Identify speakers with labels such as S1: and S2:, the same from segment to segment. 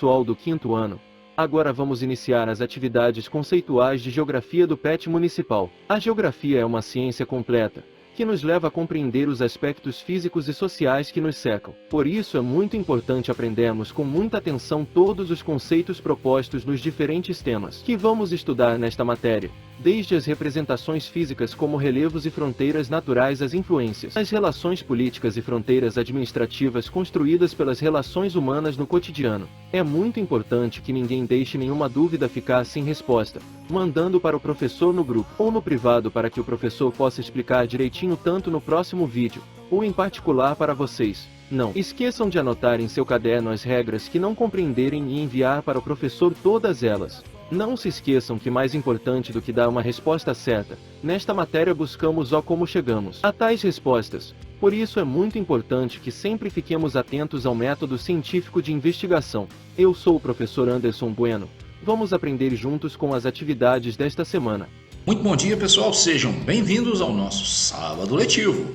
S1: pessoal do 5º ano. Agora vamos iniciar as atividades conceituais de Geografia do PET Municipal. A geografia é uma ciência completa, que nos leva a compreender os aspectos físicos e sociais que nos cercam. Por isso é muito importante aprendermos com muita atenção todos os conceitos propostos nos diferentes temas que vamos estudar nesta matéria, desde as representações físicas como relevos e fronteiras naturais às influências, as relações políticas e fronteiras administrativas construídas pelas relações humanas no cotidiano. É muito importante que ninguém deixe nenhuma dúvida ficar sem resposta, mandando para o professor no grupo ou no privado para que o professor possa explicar direitinho tanto no próximo vídeo, ou em particular para vocês. Não esqueçam de anotar em seu caderno as regras que não compreenderem e enviar para o professor todas elas. Não se esqueçam que mais importante do que dar uma resposta certa, nesta matéria buscamos como chegamos a tais respostas. Por isso é muito importante que sempre fiquemos atentos ao método científico de investigação. Eu sou o professor Anderson Bueno. Vamos aprender juntos com as atividades desta semana.
S2: Muito bom dia, pessoal, sejam bem-vindos ao nosso sábado letivo.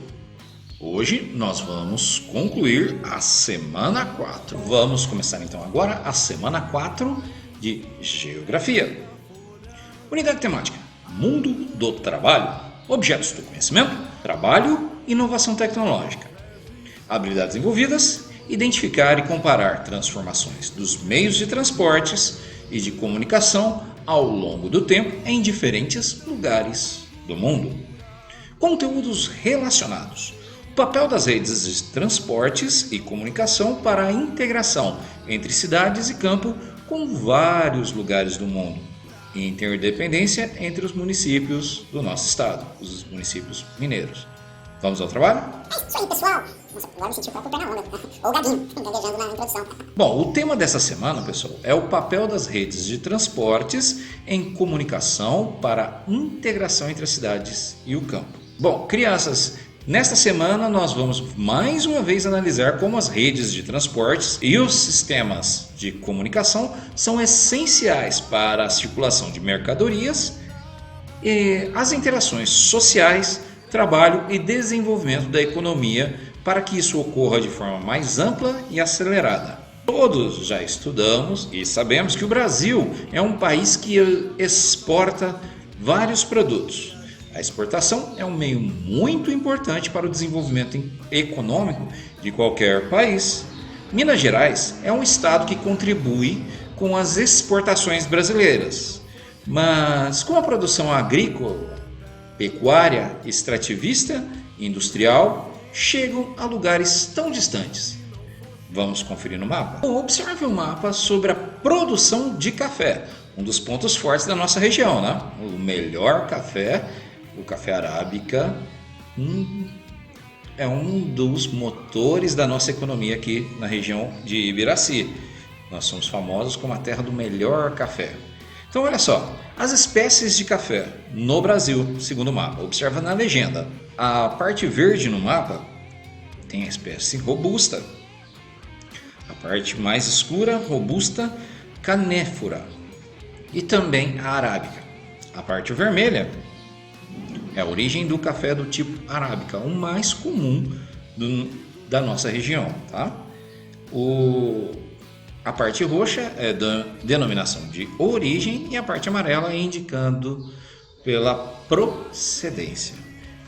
S2: Hoje nós vamos concluir a semana 4. Vamos começar então agora a semana 4 de Geografia. Unidade temática: Mundo do Trabalho, Objetos do Conhecimento, Trabalho e Inovação Tecnológica. Habilidades envolvidas: identificar e comparar transformações dos meios de transportes e de comunicação ao longo do tempo em diferentes lugares do mundo. Conteúdos relacionados: o papel das redes de transportes e comunicação para a integração entre cidades e campo com vários lugares do mundo, e interdependência entre os municípios do nosso estado, os municípios mineiros. Vamos ao trabalho?
S3: É isso aí, pessoal! Nossa, agora me senti o próprio Pernalonga, ou o Gaguinho, gaguejando na introdução.
S2: Bom, o tema dessa semana, pessoal, é o papel das redes de transportes em comunicação para a integração entre as cidades e o campo. Bom, crianças, nesta semana nós vamos mais uma vez analisar como as redes de transportes e os sistemas de comunicação são essenciais para a circulação de mercadorias e as interações sociais, trabalho e desenvolvimento da economia para que isso ocorra de forma mais ampla e acelerada. Todos já estudamos e sabemos que o Brasil é um país que exporta vários produtos. A exportação é um meio muito importante para o desenvolvimento econômico de qualquer país. Minas Gerais é um estado que contribui com as exportações brasileiras, mas com a produção agrícola, pecuária, extrativista e industrial chegam a lugares tão distantes. Vamos conferir no mapa? Bom, observe o mapa sobre a produção de café, um dos pontos fortes da nossa região, né? O melhor café, o café arábica, é um dos motores da nossa economia aqui na região de Ibiraci. Nós somos famosos como a terra do melhor café. Então olha só, as espécies de café no Brasil, segundo o mapa, observa na legenda. A parte verde no mapa tem a espécie robusta, a parte mais escura, robusta, canéfora, e também a arábica. A parte vermelha é a origem do café do tipo arábica, o mais comum da nossa região, tá? A parte roxa é da denominação de origem e a parte amarela é indicando pela procedência.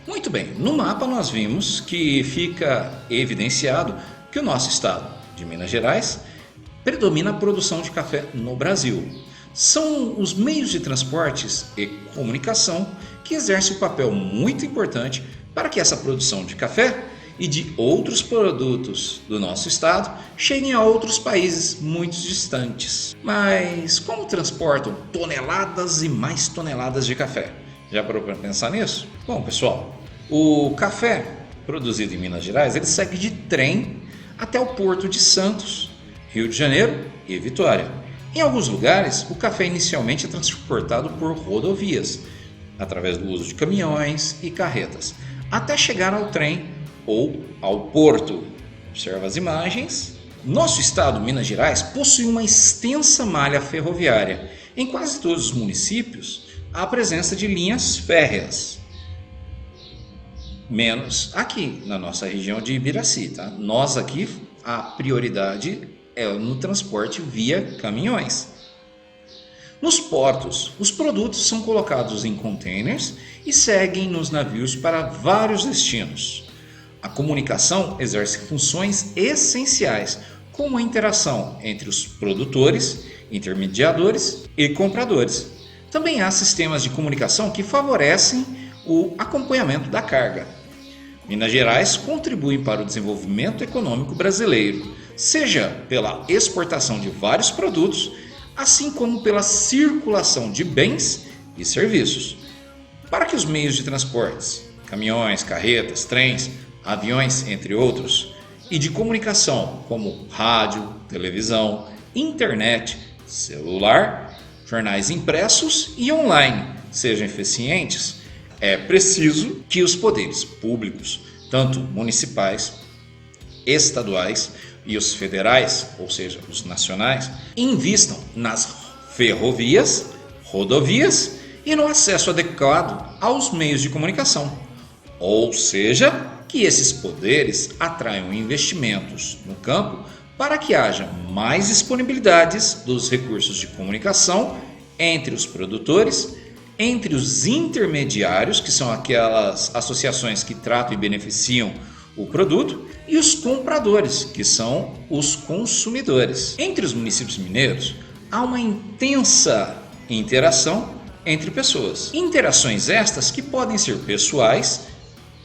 S2: Muito bem, no mapa nós vimos que fica evidenciado que o nosso estado de Minas Gerais predomina a produção de café no Brasil. São os meios de transportes e comunicação que exercem um papel muito importante para que essa produção de café e de outros produtos do nosso estado cheguem a outros países muito distantes. Mas como transportam toneladas e mais toneladas de café? Já parou para pensar nisso? Bom, pessoal, o café produzido em Minas Gerais ele segue de trem até o Porto de Santos, Rio de Janeiro e Vitória. Em alguns lugares, o café inicialmente é transportado por rodovias, através do uso de caminhões e carretas, até chegar ao trem ou ao porto. Observa as imagens. Nosso estado, Minas Gerais, possui uma extensa malha ferroviária. Em quase todos os municípios, há a presença de linhas férreas. Menos aqui, na nossa região de Ibiraci, tá? Nós aqui, a prioridade é no transporte via caminhões. Nos portos, os produtos são colocados em containers e seguem nos navios para vários destinos. A comunicação exerce funções essenciais, como a interação entre os produtores, intermediadores e compradores. Também há sistemas de comunicação que favorecem o acompanhamento da carga. Minas Gerais contribui para o desenvolvimento econômico brasileiro, seja pela exportação de vários produtos, assim como pela circulação de bens e serviços. Para que os meios de transportes, caminhões, carretas, trens, aviões, entre outros, e de comunicação como rádio, televisão, internet, celular, jornais impressos e online sejam eficientes, é preciso que os poderes públicos, tanto municipais, estaduais e os federais, ou seja, os nacionais, invistam nas ferrovias, rodovias e no acesso adequado aos meios de comunicação. Ou seja, que esses poderes atraiam investimentos no campo para que haja mais disponibilidades dos recursos de comunicação entre os produtores, entre os intermediários, que são aquelas associações que tratam e beneficiam o produto, e os compradores, que são os consumidores. Entre os municípios mineiros, há uma intensa interação entre pessoas. Interações estas que podem ser pessoais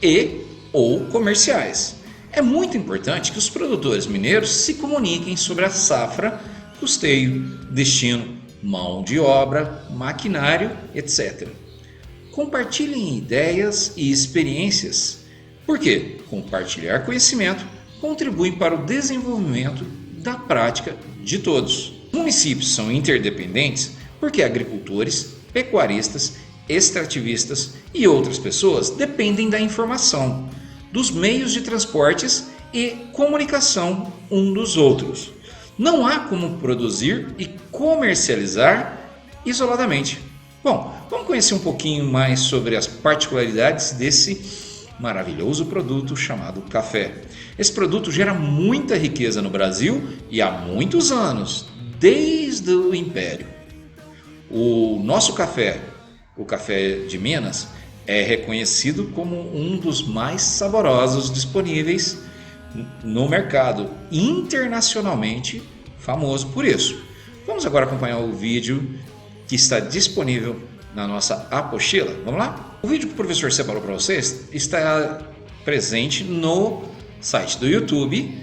S2: e ou comerciais. É muito importante que os produtores mineiros se comuniquem sobre a safra, custeio, destino, mão de obra, maquinário, etc. Compartilhem ideias e experiências, porque compartilhar conhecimento contribui para o desenvolvimento da prática de todos. Os municípios são interdependentes porque agricultores, pecuaristas, extrativistas e outras pessoas dependem da informação, dos meios de transportes e comunicação um dos outros. Não há como produzir e comercializar isoladamente. Bom, vamos conhecer um pouquinho mais sobre as particularidades desse maravilhoso produto chamado café. Esse produto gera muita riqueza no Brasil e há muitos anos, desde o Império. O nosso café, o café de Minas, é reconhecido como um dos mais saborosos disponíveis no mercado, internacionalmente famoso por isso. Vamos agora acompanhar o vídeo que está disponível na nossa apostila. Vamos lá? O vídeo que o professor separou para vocês está presente no site do YouTube,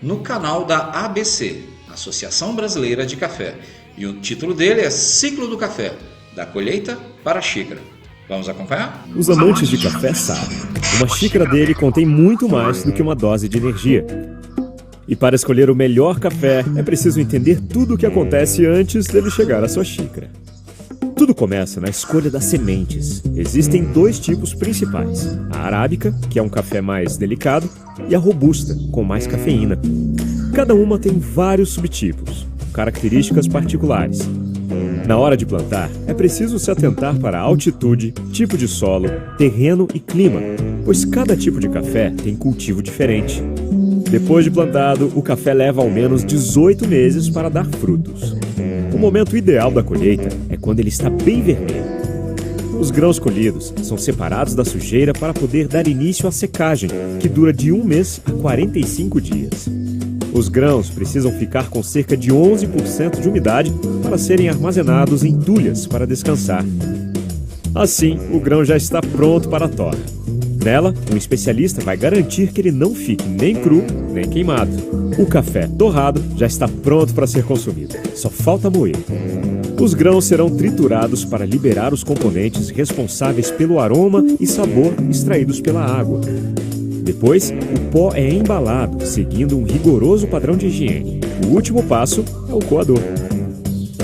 S2: no canal da ABC, Associação Brasileira de Café. E o título dele é Ciclo do Café, da colheita para a xícara. Vamos acompanhar?
S4: Os amantes de café sabem, uma xícara dele contém muito mais do que uma dose de energia. E para escolher o melhor café, é preciso entender tudo o que acontece antes dele chegar à sua xícara. Tudo começa na escolha das sementes. Existem dois tipos principais: a arábica, que é um café mais delicado, e a robusta, com mais cafeína. Cada uma tem vários subtipos, com características particulares. Na hora de plantar, é preciso se atentar para a altitude, tipo de solo, terreno e clima, pois cada tipo de café tem cultivo diferente. Depois de plantado, o café leva ao menos 18 meses para dar frutos. O momento ideal da colheita é quando ele está bem vermelho. Os grãos colhidos são separados da sujeira para poder dar início à secagem, que dura de 1 mês a 45 dias. Os grãos precisam ficar com cerca de 11% de umidade para serem armazenados em tulhas para descansar. Assim, o grão já está pronto para a torra. Nela, um especialista vai garantir que ele não fique nem cru, nem queimado. O café torrado já está pronto para ser consumido. Só falta moer. Os grãos serão triturados para liberar os componentes responsáveis pelo aroma e sabor extraídos pela água. Depois, o pó é embalado, seguindo um rigoroso padrão de higiene. O último passo é o coador.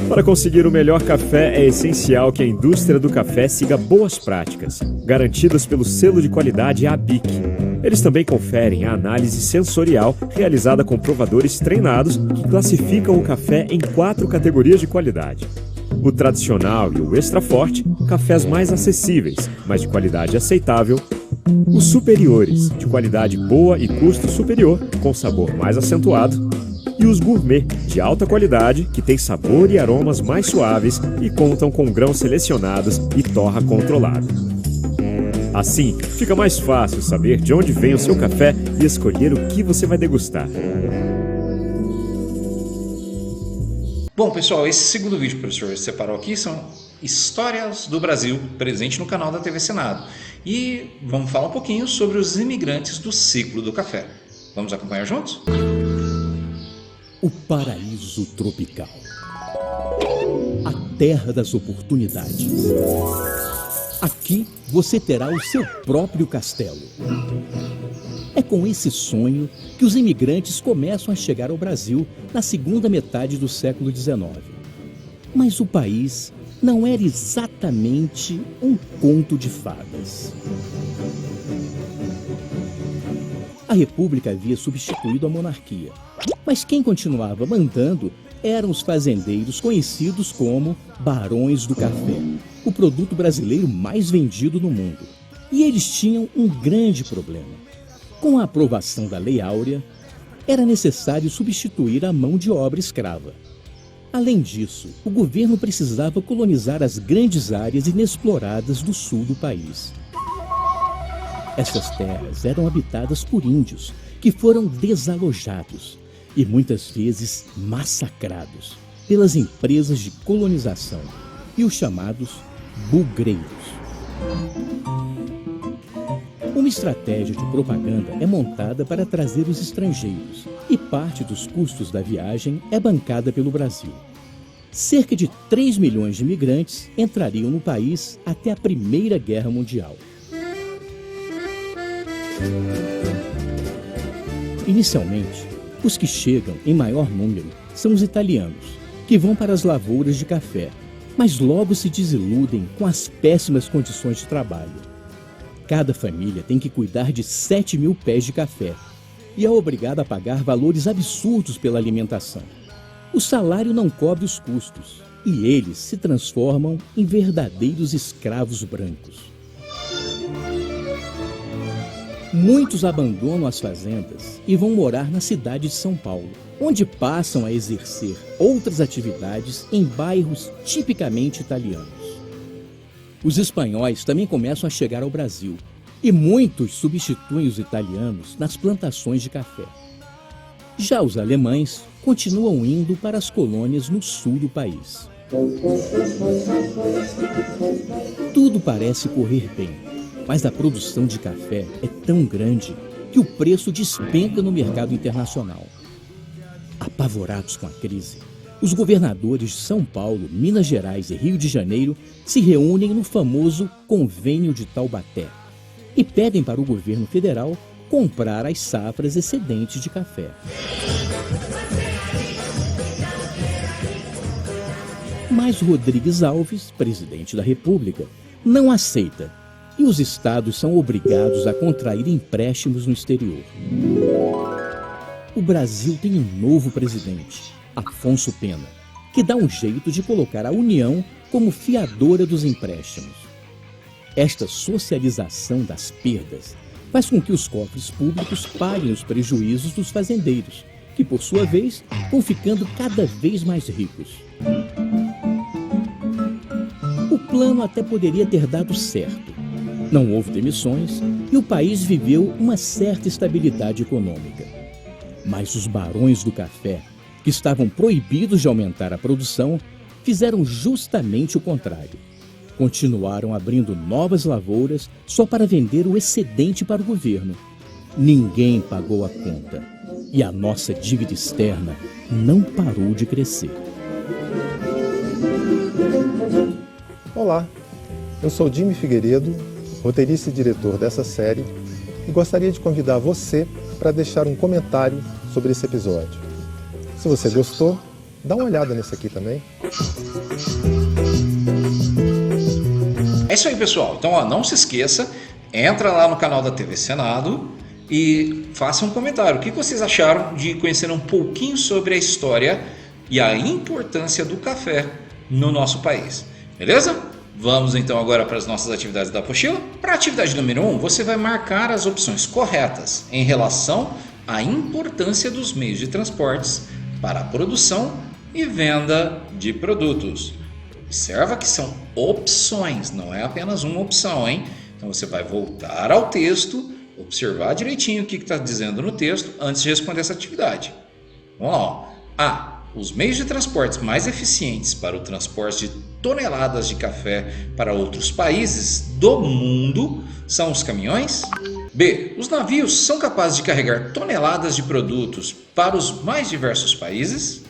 S4: Para conseguir o melhor café, é essencial que a indústria do café siga boas práticas, garantidas pelo selo de qualidade ABIC. Eles também conferem a análise sensorial realizada com provadores treinados que classificam o café em 4 categorias de qualidade: o tradicional e o extra forte, cafés mais acessíveis, mas de qualidade aceitável; os superiores, de qualidade boa e custo superior, com sabor mais acentuado; e os gourmet, de alta qualidade, que têm sabor e aromas mais suaves e contam com grãos selecionados e torra controlada. Assim, fica mais fácil saber de onde vem o seu café e escolher o que você vai degustar.
S2: Bom, pessoal, esse segundo vídeo que o professor separou aqui são histórias do Brasil, presente no canal da TV Senado. E vamos falar um pouquinho sobre os imigrantes do ciclo do café. Vamos acompanhar juntos?
S5: O paraíso tropical. A terra das oportunidades. Aqui você terá o seu próprio castelo. É com esse sonho que os imigrantes começam a chegar ao Brasil na segunda metade do século XIX. Mas o país não era exatamente um conto de fadas. A República havia substituído a monarquia, mas quem continuava mandando eram os fazendeiros conhecidos como Barões do Café, o produto brasileiro mais vendido no mundo. E eles tinham um grande problema. Com a aprovação da Lei Áurea, era necessário substituir a mão de obra escrava. Além disso, o governo precisava colonizar as grandes áreas inexploradas do sul do país. Essas terras eram habitadas por índios, que foram desalojados e muitas vezes massacrados pelas empresas de colonização e os chamados bugreiros. Uma estratégia de propaganda é montada para trazer os estrangeiros e parte dos custos da viagem é bancada pelo Brasil. Cerca de 3 milhões de imigrantes entrariam no país até a Primeira Guerra Mundial. Inicialmente, os que chegam em maior número são os italianos, que vão para as lavouras de café, mas logo se desiludem com as péssimas condições de trabalho. Cada família tem que cuidar de 7 mil pés de café e é obrigada a pagar valores absurdos pela alimentação. O salário não cobre os custos e eles se transformam em verdadeiros escravos brancos. Muitos abandonam as fazendas e vão morar na cidade de São Paulo, onde passam a exercer outras atividades em bairros tipicamente italianos. Os espanhóis também começam a chegar ao Brasil e muitos substituem os italianos nas plantações de café. Já os alemães continuam indo para as colônias no sul do país. Tudo parece correr bem, mas a produção de café é tão grande que o preço despenca no mercado internacional. Apavorados com a crise, os governadores de São Paulo, Minas Gerais e Rio de Janeiro se reúnem no famoso Convênio de Taubaté e pedem para o governo federal comprar as safras excedentes de café. Mas Rodrigues Alves, presidente da República, não aceita e os estados são obrigados a contrair empréstimos no exterior. O Brasil tem um novo presidente, Afonso Pena, que dá um jeito de colocar a União como fiadora dos empréstimos. Esta socialização das perdas faz com que os cofres públicos paguem os prejuízos dos fazendeiros, que por sua vez vão ficando cada vez mais ricos. O plano até poderia ter dado certo. Não houve demissões e o país viveu uma certa estabilidade econômica. Mas os barões do café, que estavam proibidos de aumentar a produção, fizeram justamente o contrário. Continuaram abrindo novas lavouras só para vender o excedente para o governo. Ninguém pagou a conta e a nossa dívida externa não parou de crescer.
S6: Olá, eu sou Jimmy Figueiredo, roteirista e diretor dessa série, e gostaria de convidar você para deixar um comentário sobre esse episódio. Se você gostou, dá uma olhada nesse aqui também.
S2: É isso aí, pessoal. Então, não se esqueça, entra lá no canal da TV Senado e faça um comentário. O que vocês acharam de conhecer um pouquinho sobre a história e a importância do café no nosso país? Beleza? Vamos então agora para as nossas atividades da apostila. Para a atividade número 1, você vai marcar as opções corretas em relação à importância dos meios de transportes para a produção e venda de produtos. Observa que são opções, não é apenas uma opção, hein? Então você vai voltar ao texto, observar direitinho o que está dizendo no texto antes de responder essa atividade. Vamos lá. Ó. A. Os meios de transporte mais eficientes para o transporte de toneladas de café para outros países do mundo são os caminhões. B. Os navios são capazes de carregar toneladas de produtos para os mais diversos países.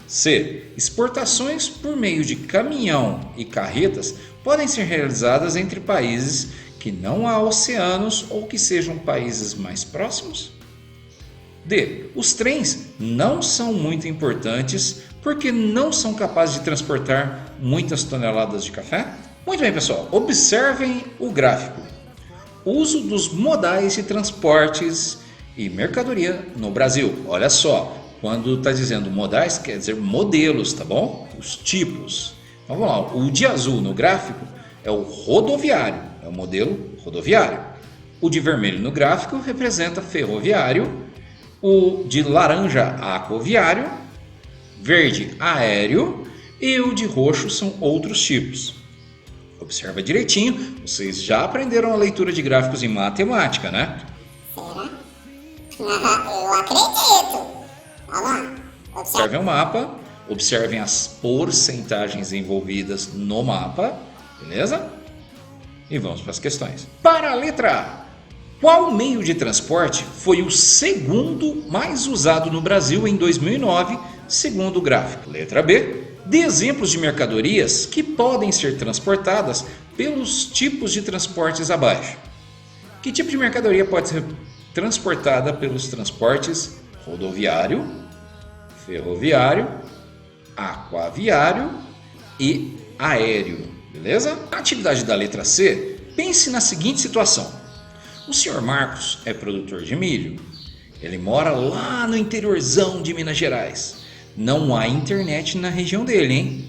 S2: C. Exportações por meio de caminhão e carretas podem ser realizadas entre países que não há oceanos ou que sejam países mais próximos. D. Os trens não são muito importantes porque não são capazes de transportar muitas toneladas de café. Muito bem, pessoal. Observem o gráfico. Uso dos modais de transportes e mercadoria no Brasil. Olha só. Quando está dizendo modais, quer dizer modelos, tá bom? Os tipos. Então vamos lá, o de azul no gráfico é o rodoviário, é o modelo rodoviário. O de vermelho no gráfico representa ferroviário, o de laranja aquaviário, verde aéreo e o de roxo são outros tipos. Observa direitinho, vocês já aprenderam a leitura de gráficos em matemática, né?
S3: Será? Eu acredito. Vamos lá.
S2: Observem o mapa, observem as porcentagens envolvidas no mapa, beleza? E vamos para as questões. Para a letra A, qual meio de transporte foi o segundo mais usado no Brasil em 2009, segundo o gráfico? Letra B, dê exemplos de mercadorias que podem ser transportadas pelos tipos de transportes abaixo. Que tipo de mercadoria pode ser transportada pelos transportes rodoviário, ferroviário, aquaviário e aéreo, beleza? Na atividade da letra C, pense na seguinte situação. O senhor Marcos é produtor de milho. Ele mora lá no interiorzão de Minas Gerais. Não há internet na região dele, hein?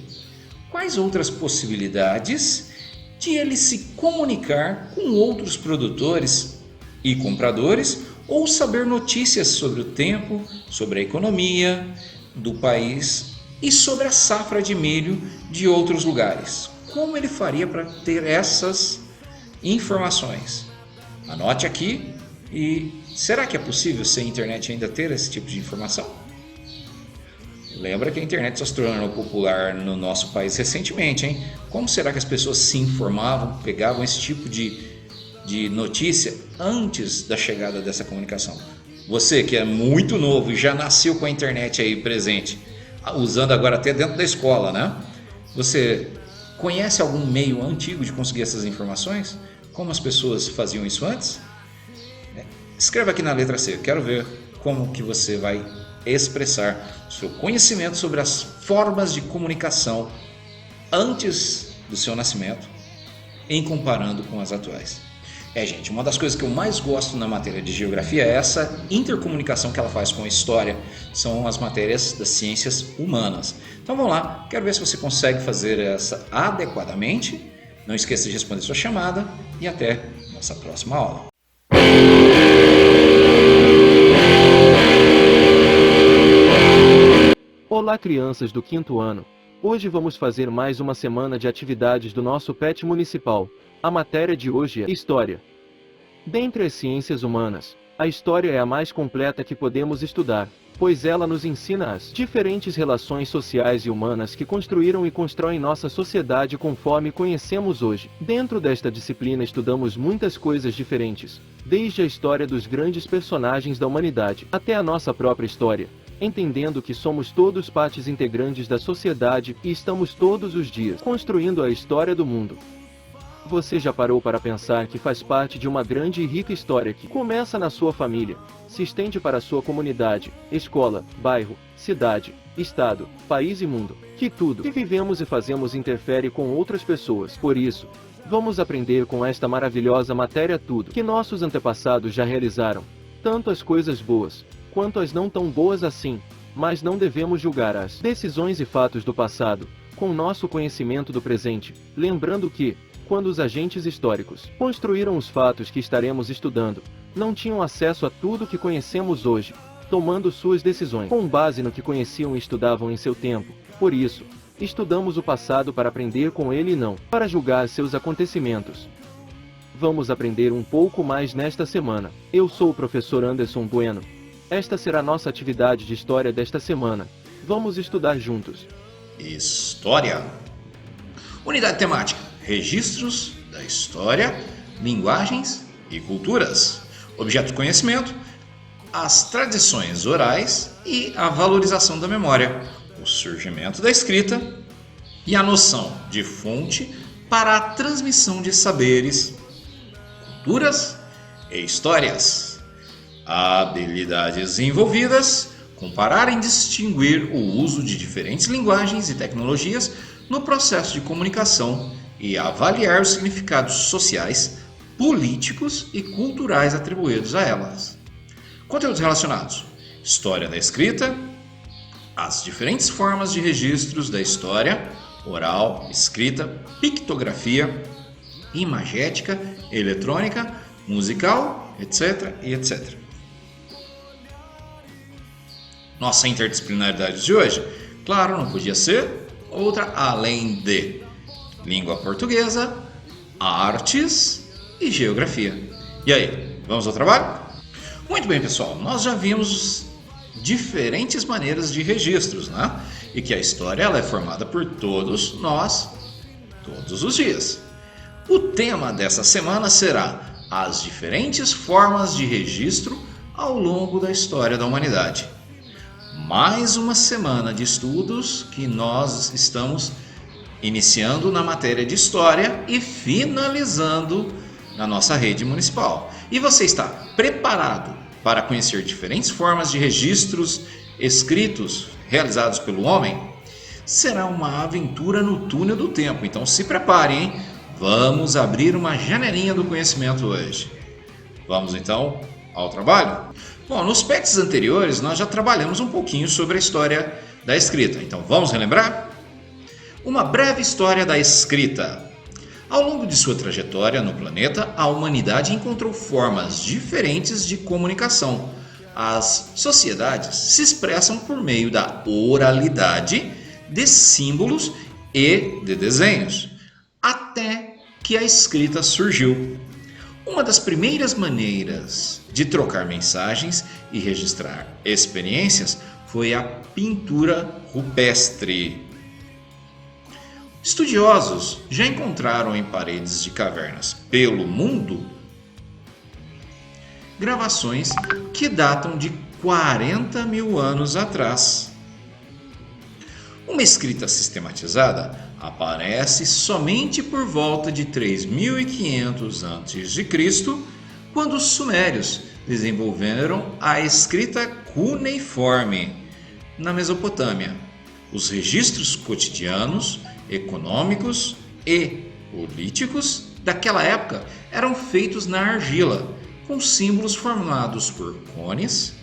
S2: Quais outras possibilidades de ele se comunicar com outros produtores e compradores ou saber notícias sobre o tempo, sobre a economia do país e sobre a safra de milho de outros lugares? Como ele faria para ter essas informações? Anote aqui. E será que é possível sem internet ainda ter esse tipo de informação? Lembra que a internet só se tornou popular no nosso país recentemente, hein? Como será que as pessoas se informavam, pegavam esse tipo de notícia antes da chegada dessa comunicação? Você que é muito novo e já nasceu com a internet aí presente, usando agora até dentro da escola, né? Você conhece algum meio antigo de conseguir essas informações? Como as pessoas faziam isso antes? Escreva aqui na letra C. Eu quero ver como que você vai expressar seu conhecimento sobre as formas de comunicação antes do seu nascimento, em comparando com as atuais. Gente, uma das coisas que eu mais gosto na matéria de geografia é essa intercomunicação que ela faz com a história, são as matérias das ciências humanas. Então vamos lá, quero ver se você consegue fazer essa adequadamente. Não esqueça de responder sua chamada e até nossa próxima aula.
S1: Olá, crianças do 5º ano. Hoje vamos fazer mais uma semana de atividades do nosso PET municipal. A matéria de hoje é História. Dentre as ciências humanas, a história é a mais completa que podemos estudar, pois ela nos ensina as diferentes relações sociais e humanas que construíram e constroem nossa sociedade conforme conhecemos hoje. Dentro desta disciplina estudamos muitas coisas diferentes, desde a história dos grandes personagens da humanidade até a nossa própria história, entendendo que somos todos partes integrantes da sociedade e estamos todos os dias construindo a história do mundo. Você já parou para pensar que faz parte de uma grande e rica história que começa na sua família, se estende para a sua comunidade, escola, bairro, cidade, estado, país e mundo, que tudo que vivemos e fazemos interfere com outras pessoas. Por isso, vamos aprender com esta maravilhosa matéria tudo que nossos antepassados já realizaram, tanto as coisas boas, quanto as não tão boas assim, mas não devemos julgar as decisões e fatos do passado, com nosso conhecimento do presente, lembrando que, quando os agentes históricos construíram os fatos que estaremos estudando, não tinham acesso a tudo que conhecemos hoje, tomando suas decisões com base no que conheciam e estudavam em seu tempo. Por isso, estudamos o passado para aprender com ele e não para julgar seus acontecimentos. Vamos aprender um pouco mais nesta semana. Eu sou o professor Anderson Bueno. Esta será nossa atividade de história desta semana. Vamos estudar juntos.
S2: História. Unidade temática: registros da história, linguagens e culturas. Objeto de conhecimento: as tradições orais e a valorização da memória, o surgimento da escrita e a noção de fonte para a transmissão de saberes, culturas e histórias. Habilidades envolvidas: comparar e distinguir o uso de diferentes linguagens e tecnologias no processo de comunicação e avaliar os significados sociais, políticos e culturais atribuídos a elas. Conteúdos relacionados: história da escrita, as diferentes formas de registros da história, oral, escrita, pictografia, imagética, eletrônica, musical, etc. e etc. Nossa interdisciplinaridade de hoje, claro, não podia ser outra além de língua portuguesa, artes e geografia. E aí, vamos ao trabalho? Muito bem, pessoal, nós já vimos diferentes maneiras de registros, né? E que a história ela é formada por todos nós, todos os dias. O tema dessa semana será as diferentes formas de registro ao longo da história da humanidade. Mais uma semana de estudos que nós estamos iniciando na matéria de história e finalizando na nossa rede municipal. E você está preparado para conhecer diferentes formas de registros escritos realizados pelo homem? Será uma aventura no túnel do tempo, então se prepare, hein? Vamos abrir uma janelinha do conhecimento hoje. Vamos então ao trabalho? Bom, nos PETs anteriores nós já trabalhamos um pouquinho sobre a história da escrita, então vamos relembrar? Uma breve história da escrita. Ao longo de sua trajetória no planeta, a humanidade encontrou formas diferentes de comunicação. As sociedades se expressam por meio da oralidade, de símbolos e de desenhos, até que a escrita surgiu. Uma das primeiras maneiras de trocar mensagens e registrar experiências foi a pintura rupestre. Estudiosos já encontraram em paredes de cavernas pelo mundo gravações que datam de 40 mil anos atrás. Uma escrita sistematizada aparece somente por volta de 3.500 a.C., quando os sumérios desenvolveram a escrita cuneiforme na Mesopotâmia. Os registros cotidianos, econômicos e políticos daquela época eram feitos na argila, com símbolos formados por cones.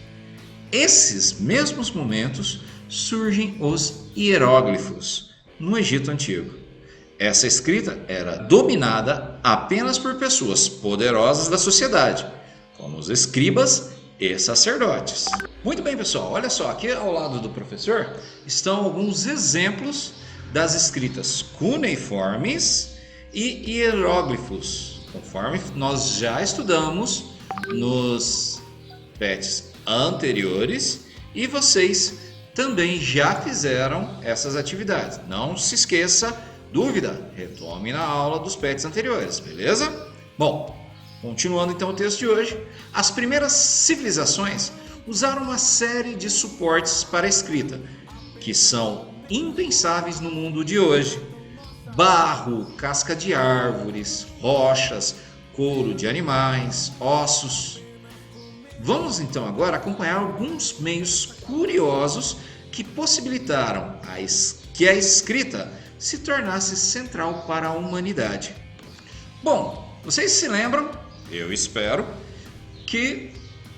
S2: Esses mesmos momentos surgem os hieróglifos no Egito Antigo. Essa escrita era dominada apenas por pessoas poderosas da sociedade, como os escribas e sacerdotes. Muito bem, pessoal, olha só, aqui ao lado do professor estão alguns exemplos das escritas cuneiformes e hieróglifos, conforme nós já estudamos nos PETs anteriores e vocês também já fizeram essas atividades. Não se esqueça, dúvida, retome na aula dos PETs anteriores, beleza? Bom, continuando então o texto de hoje, as primeiras civilizações usaram uma série de suportes para a escrita, que são impensáveis no mundo de hoje: barro, casca de árvores, rochas, couro de animais, ossos. Vamos então agora acompanhar alguns meios curiosos que possibilitaram que a escrita se tornasse central para a humanidade. Bom, vocês se lembram, eu espero, que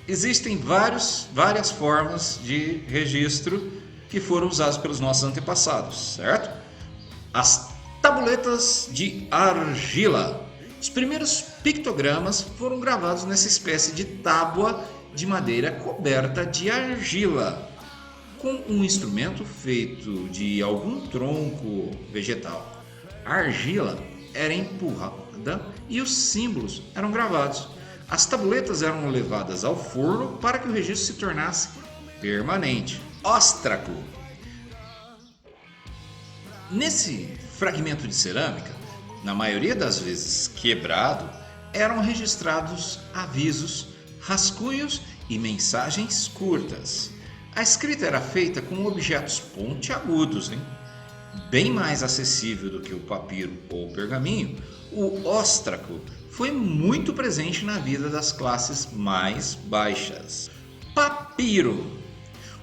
S2: existem várias formas de registro que foram usadas pelos nossos antepassados, certo? As tabuletas de argila. Os primeiros pictogramas foram gravados nessa espécie de tábua de madeira coberta de argila, com um instrumento feito de algum tronco vegetal. A argila era empurrada e os símbolos eram gravados. As tabuletas eram levadas ao forno para que o registro se tornasse permanente. Óstraco. Nesse fragmento de cerâmica, na maioria das vezes quebrado, eram registrados avisos, rascunhos e mensagens curtas. A escrita era feita com objetos pontiagudos, bem mais acessível do que o papiro ou o pergaminho. O óstraco foi muito presente na vida das classes mais baixas. Papiro.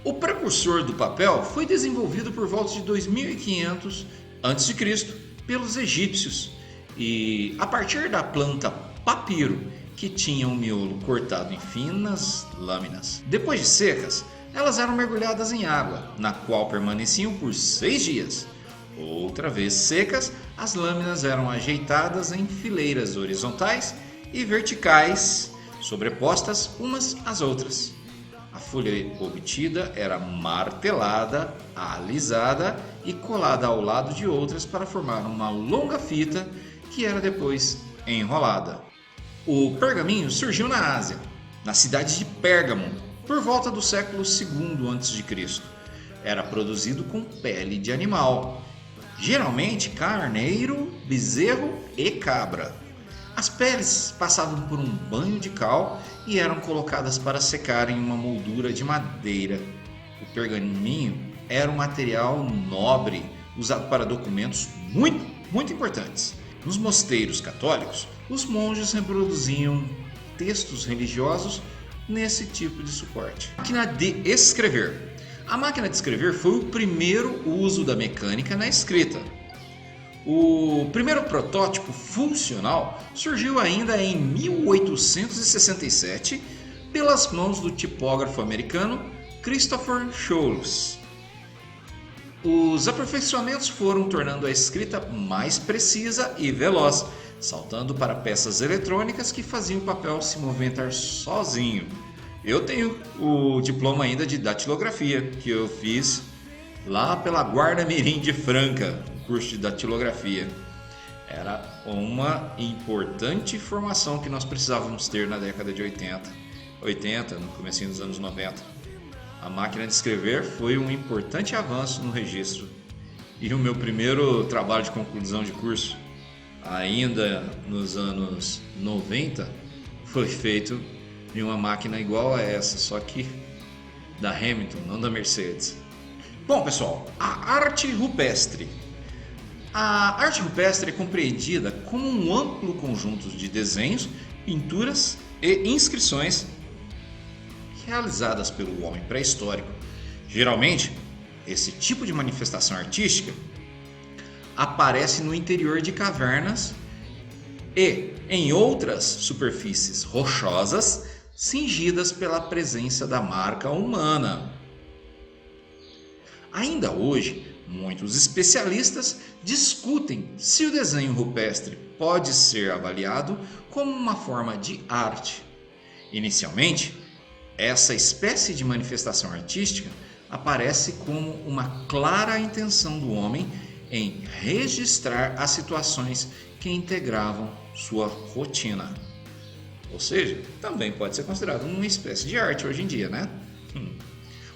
S2: O precursor do papel foi desenvolvido por volta de 2500 a.C. pelos egípcios e a partir da planta papiro, que tinha um miolo cortado em finas lâminas. Depois de secas, elas eram mergulhadas em água, na qual permaneciam por 6 dias. Outra vez secas, as lâminas eram ajeitadas em fileiras horizontais e verticais, sobrepostas umas às outras. A folha obtida era martelada, alisada e colada ao lado de outras para formar uma longa fita que era depois enrolada. O pergaminho surgiu na Ásia, na cidade de Pérgamo, por volta do século II a.C. Era produzido com pele de animal, geralmente carneiro, bezerro e cabra. As peles passavam por um banho de cal e eram colocadas para secar em uma moldura de madeira. O pergaminho era um material nobre, usado para documentos muito importantes. Nos mosteiros católicos, os monges reproduziam textos religiosos nesse tipo de suporte. Máquina de escrever. A máquina de escrever foi o primeiro uso da mecânica na escrita. O primeiro protótipo funcional surgiu ainda em 1867 pelas mãos do tipógrafo americano Christopher Sholes. Os aperfeiçoamentos foram tornando a escrita mais precisa e veloz, saltando para peças eletrônicas que faziam o papel se movimentar sozinho. Eu tenho o diploma ainda de datilografia, que eu fiz lá pela Guarda Mirim de Franca, o curso de datilografia. Era uma importante formação que nós precisávamos ter na década de 80, no comecinho dos anos 90. A máquina de escrever foi um importante avanço no registro. E o meu primeiro trabalho de conclusão de curso, ainda nos anos 90, foi feito em uma máquina igual a essa, só que da Hamilton, não da Mercedes. Bom, pessoal, a arte rupestre. A arte rupestre é compreendida como um amplo conjunto de desenhos, pinturas e inscrições realizadas pelo homem pré-histórico. Geralmente, esse tipo de manifestação artística aparece no interior de cavernas e em outras superfícies rochosas cingidas pela presença da marca humana. Ainda hoje, muitos especialistas discutem se o desenho rupestre pode ser avaliado como uma forma de arte. Inicialmente, essa espécie de manifestação artística aparece como uma clara intenção do homem em registrar as situações que integravam sua rotina. Ou seja, também pode ser considerado uma espécie de arte hoje em dia, né?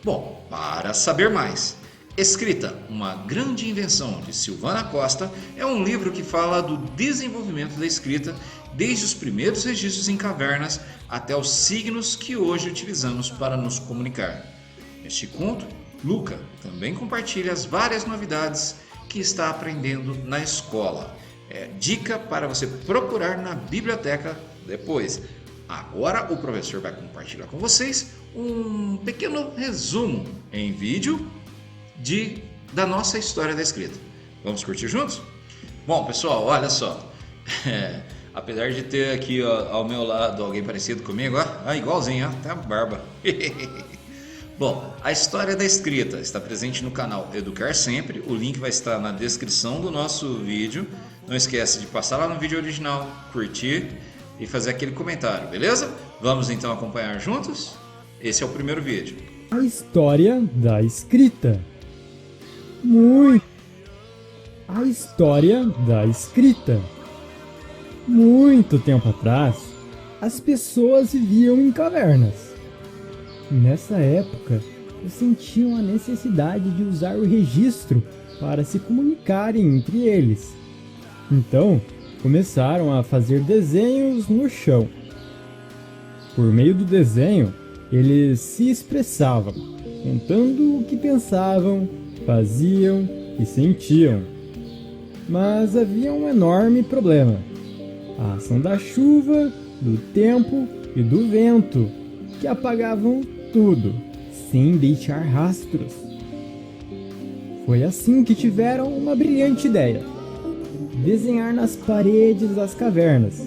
S2: Bom, para saber mais, Escrita, uma grande invenção de Silvana Costa, é um livro que fala do desenvolvimento da escrita desde os primeiros registros em cavernas até os signos que hoje utilizamos para nos comunicar. Neste conto, Luca também compartilha as várias novidades que está aprendendo na escola. É dica para você procurar na biblioteca depois. Agora o professor vai compartilhar com vocês um pequeno resumo em vídeo da nossa história da escrita. Vamos curtir juntos? Bom, pessoal, olha só. Apesar de ter aqui ao meu lado alguém parecido comigo, igualzinho, até a barba. Bom, a história da escrita está presente no canal Educar Sempre. O link vai estar na descrição do nosso vídeo. Não esquece de passar lá no vídeo original, curtir e fazer aquele comentário, beleza? Vamos então acompanhar juntos? Esse é o primeiro vídeo.
S7: A história da escrita. A história da escrita. Muito tempo atrás, as pessoas viviam em cavernas. Nessa época, sentiam a necessidade de usar o registro para se comunicarem entre eles. Então, começaram a fazer desenhos no chão. Por meio do desenho, eles se expressavam, contando o que pensavam, faziam e sentiam. Mas havia um enorme problema: a ação da chuva, do tempo e do vento, que apagavam tudo, sem deixar rastros. Foi assim que tiveram uma brilhante ideia: desenhar nas paredes das cavernas,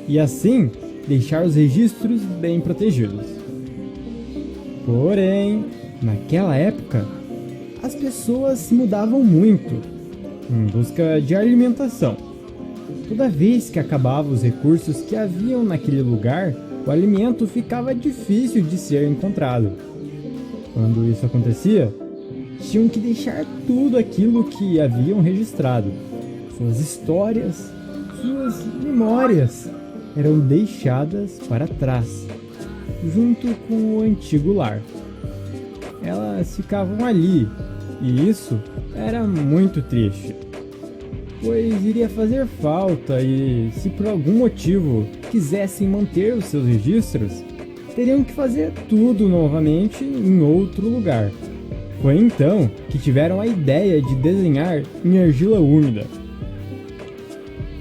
S7: e assim deixar os registros bem protegidos. Porém, naquela época, as pessoas se mudavam muito, em busca de alimentação. Toda vez que acabavam os recursos que haviam naquele lugar, o alimento ficava difícil de ser encontrado. Quando isso acontecia, tinham que deixar tudo aquilo que haviam registrado. Suas histórias, suas memórias eram deixadas para trás, junto com o antigo lar. Elas ficavam ali, e isso era muito triste, pois iria fazer falta e, se por algum motivo quisessem manter os seus registros, teriam que fazer tudo novamente em outro lugar. Foi então que tiveram a ideia de desenhar em argila úmida,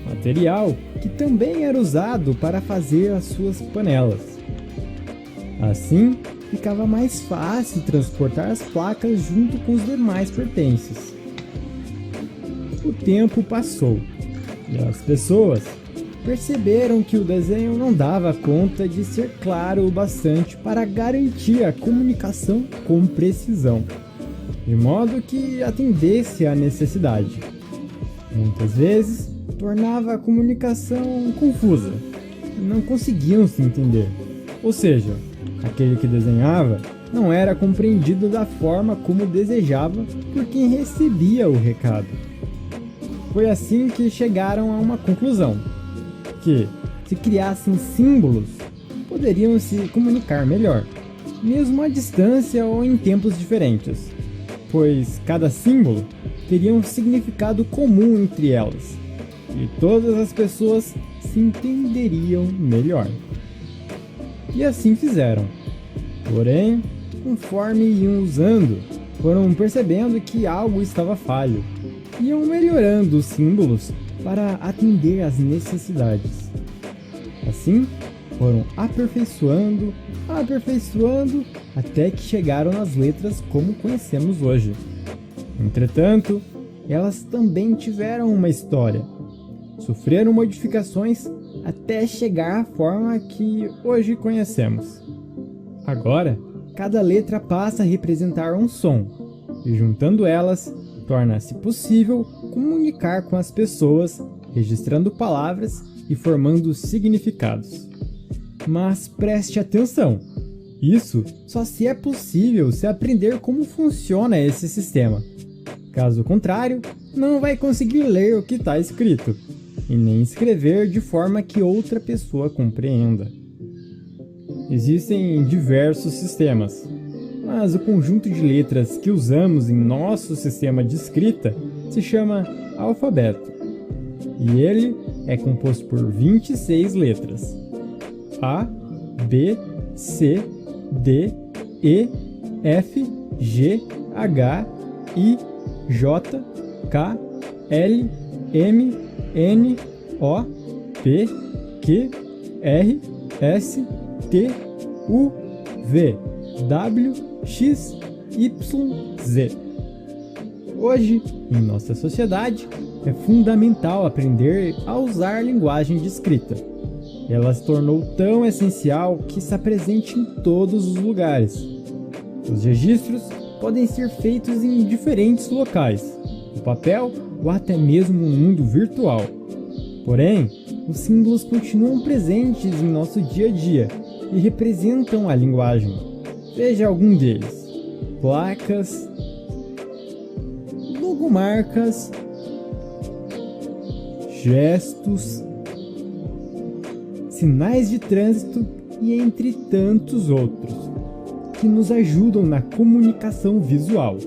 S7: material que também era usado para fazer as suas panelas. Assim, ficava mais fácil transportar as placas junto com os demais pertences. O tempo passou e as pessoas perceberam que o desenho não dava conta de ser claro o bastante para garantir a comunicação com precisão, de modo que atendesse à necessidade. Muitas vezes, tornava a comunicação confusa e não conseguiam se entender. Ou seja, aquele que desenhava não era compreendido da forma como desejava por quem recebia o recado. Foi assim que chegaram a uma conclusão: que, se criassem símbolos, poderiam se comunicar melhor, mesmo à distância ou em tempos diferentes, pois cada símbolo teria um significado comum entre elas, e todas as pessoas se entenderiam melhor. E assim fizeram. Porém, conforme iam usando, foram percebendo que algo estava falho. Iam melhorando os símbolos para atender às necessidades. Assim, foram aperfeiçoando, até que chegaram nas letras como conhecemos hoje. Entretanto, elas também tiveram uma história. Sofreram modificações até chegar à forma que hoje conhecemos. Agora, cada letra passa a representar um som, e juntando elas, torna-se possível comunicar com as pessoas, registrando palavras e formando significados. Mas preste atenção! Isso só se é possível se aprender como funciona esse sistema. Caso contrário, não vai conseguir ler o que está escrito, e nem escrever de forma que outra pessoa compreenda. Existem diversos sistemas, mas o conjunto de letras que usamos em nosso sistema de escrita se chama alfabeto, e ele é composto por 26 letras: A, B, C, D, E, F, G, H, I, J, K, L, M, N, O, P, Q, R, S, T, U, V, W, X, Y, Z. Hoje, em nossa sociedade, é fundamental aprender a usar a linguagem de escrita. Ela se tornou tão essencial que está presente em todos os lugares. Os registros podem ser feitos em diferentes locais, no papel ou até mesmo no mundo virtual. Porém, os símbolos continuam presentes em nosso dia a dia e representam a linguagem. Veja algum deles: placas, logomarcas, gestos, sinais de trânsito e entre tantos outros, que nos ajudam na comunicação visual.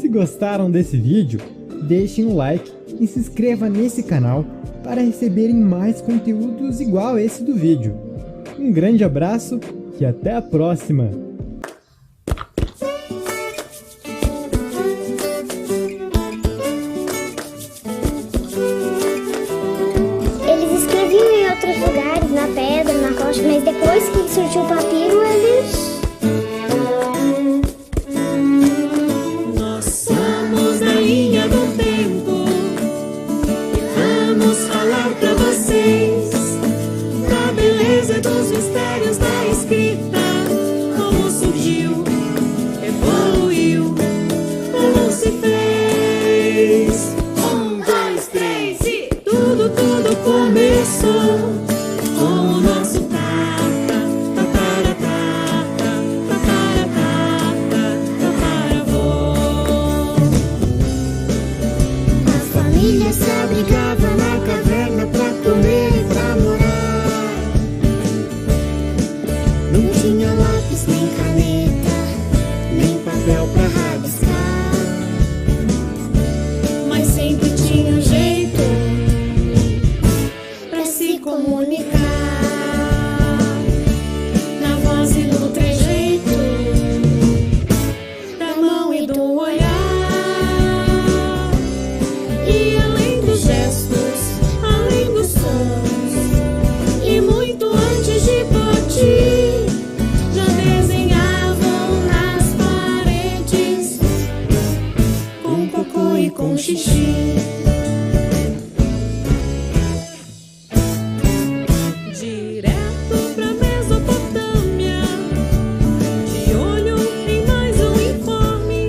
S7: Se gostaram desse vídeo, deixem um like e se inscreva nesse canal para receberem mais conteúdos igual a esse do vídeo. Um grande abraço e até a próxima!
S8: Eles escreviam em outros lugares, na pedra, na rocha, mas depois que surgiu o papiro, eles...
S9: Nós somos a linha do tempo. Vamos falar pra vocês da beleza dos mistérios da escrita. Como surgiu, evoluiu, como se fez. 1, 2, 3 e tudo começou com o nosso tata, tataratata, tataratata, tataravô. A família se abrigava na caverna pra comer e pra morar. Não tinha lápis, nem caneta, nem papel pra rabiscar, mas sempre tinha um jeito pra se comunicar. Na voz e no trejeito, da mão e do olhar. E além dos gestos, além dos sons, e muito antes de partir, já desenhavam nas paredes com cocô e com xixi. Direto pra Mesopotâmia, de olho em mais um informe.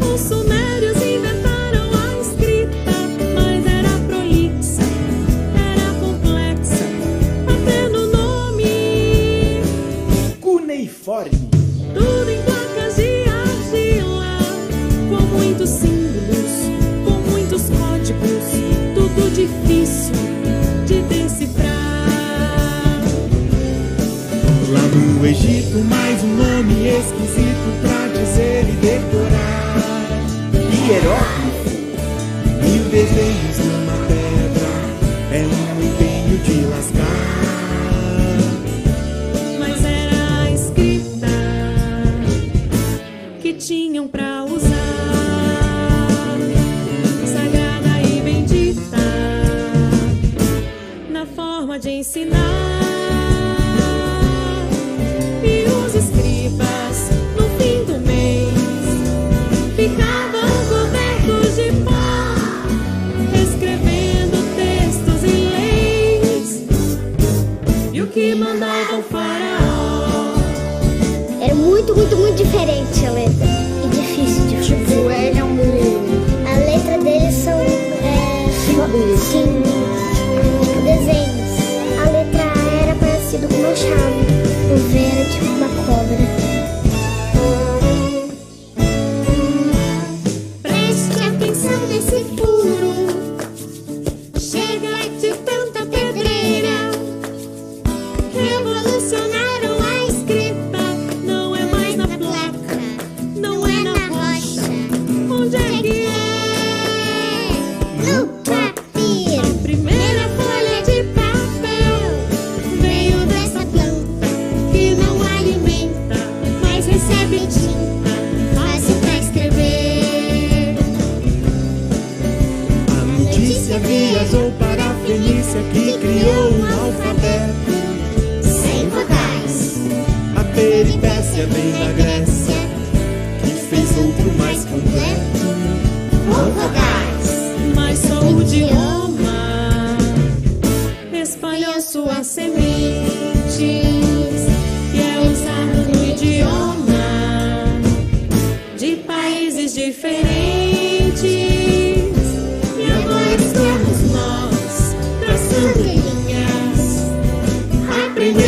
S9: Os sumérios inventaram a escrita, mas era prolixa, era complexa, até no nome.
S10: Cuneiforme.
S9: Tudo em placas de argila, com muitos símbolos, com muitos códigos, tudo difícil de decifrar.
S10: Lá no Egito, mais um nome esquisito pra dizer e decorar. Hieróglifo. 1000 desenhos numa pedra, é um empenho de lascar.
S9: Mas era a escrita que tinham pra usar, sagrada e bendita, na forma de ensinar. E os escribas, no fim do mês, ficavam cobertos de pó, escrevendo textos em leis, e o que mandava o faraó.
S8: Era muito diferente a letra. E difícil de fazer.
S9: Tipo, era
S8: A letra deles são símbolos, desenhos. A letra A era parecido com uma chave. O V era tipo uma cobra.
S9: Preste atenção nesse furo, chega de tanta pedreira. Revolucionaram a escrita, não é mais na placa, não é na rocha. Onde é que é?
S8: No papiro.
S9: A primeira folha de papel veio dessa planta que não alimenta, mas recebe tinta, fácil pra escrever.
S10: A notícia viajou para a Fenícia, que criou um alfabeto
S9: Sem vogais,
S10: A peripécia vem da Grécia, que fez outro mais completo.
S9: com vogais, mas só o idioma espalhou suas sementes, e é usado no idioma de países diferentes. E agora estamos nós traçando linhas, aprendendo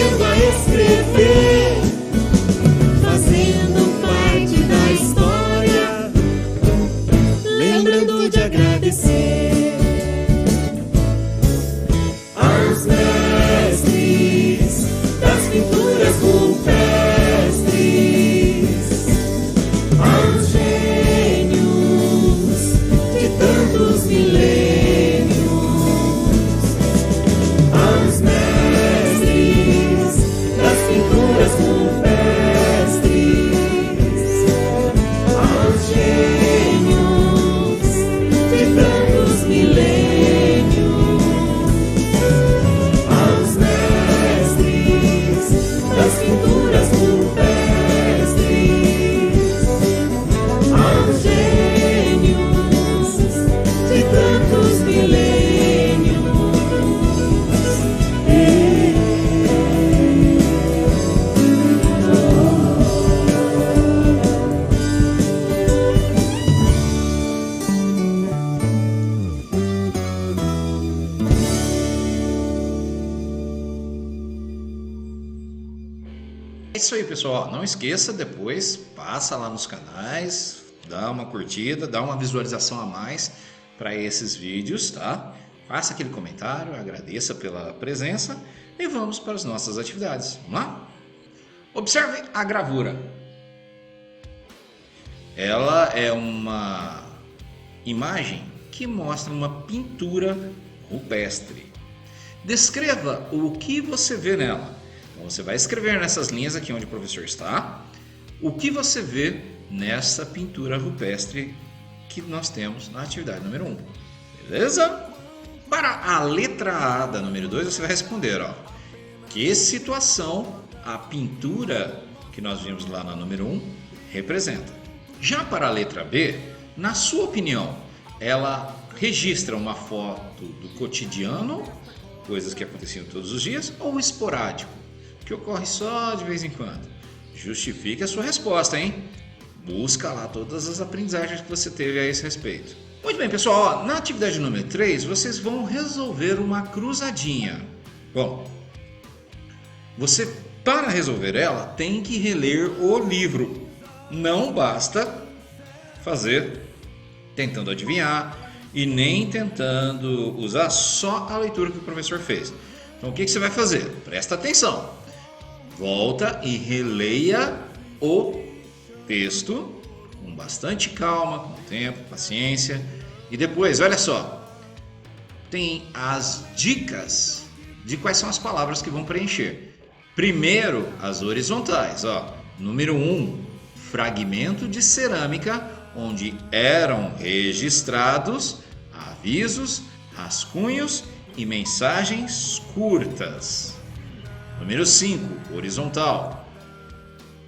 S2: É isso aí, pessoal. Não esqueça, depois passa lá nos canais, dá uma curtida, dá uma visualização a mais para esses vídeos, tá? Faça aquele comentário, agradeça pela presença e vamos para as nossas atividades. Vamos lá? Observe a gravura. Ela é uma imagem que mostra uma pintura rupestre. Descreva o que você vê nela. Então você vai escrever nessas linhas aqui onde o professor está, o que você vê nessa pintura rupestre que nós temos na atividade número 1. Beleza? Para a letra A da número 2, você vai responder, ó, que situação a pintura que nós vimos lá na número 1 representa. Já para a letra B, na sua opinião, ela registra uma foto do cotidiano, coisas que aconteciam todos os dias, ou esporádico, que ocorre só de vez em quando? Justifique a sua resposta, hein? Busca lá todas as aprendizagens que você teve a esse respeito. Muito bem, pessoal, ó, na atividade número 3, vocês vão resolver uma cruzadinha. Bom, você, para resolver ela, tem que reler o livro. Não basta fazer tentando adivinhar e nem tentando usar só a leitura que o professor fez. Então, o que você vai fazer? Presta atenção. Volta e releia o texto com bastante calma, com tempo, paciência. E depois, olha só, tem as dicas de quais são as palavras que vão preencher. Primeiro, as horizontais. Ó. Número 1, fragmento de cerâmica onde eram registrados avisos, rascunhos e mensagens curtas. Número 5, horizontal.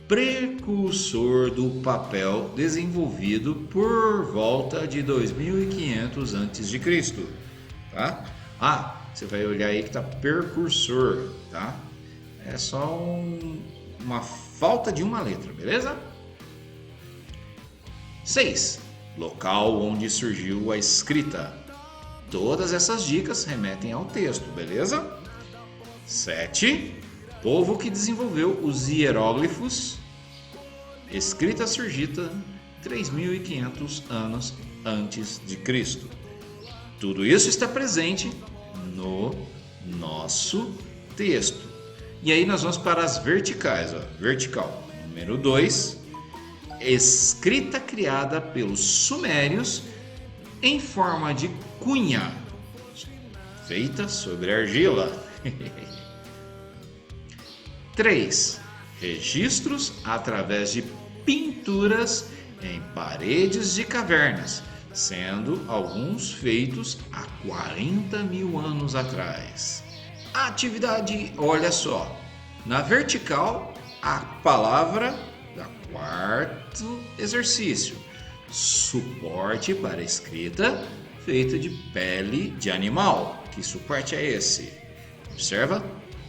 S2: Precursor do papel desenvolvido por volta de 2500 a.C. Tá? Ah, você vai olhar aí que tá precursor, tá? É só uma falta de uma letra, beleza? 6. Local onde surgiu a escrita. Todas essas dicas remetem ao texto, beleza? 7. Povo que desenvolveu os hieróglifos. Escrita surgida 3.500 anos antes de Cristo. Tudo isso está presente no nosso texto. E aí nós vamos para as verticais. Ó. Vertical. Número 2. Escrita criada pelos sumérios em forma de cunha, feita sobre argila. 3. Registros através de pinturas em paredes de cavernas, sendo alguns feitos há 40.000 anos atrás. A atividade, olha só, na vertical, a palavra da quarto exercício, suporte para escrita feita de pele de animal. Que suporte é esse? Observa,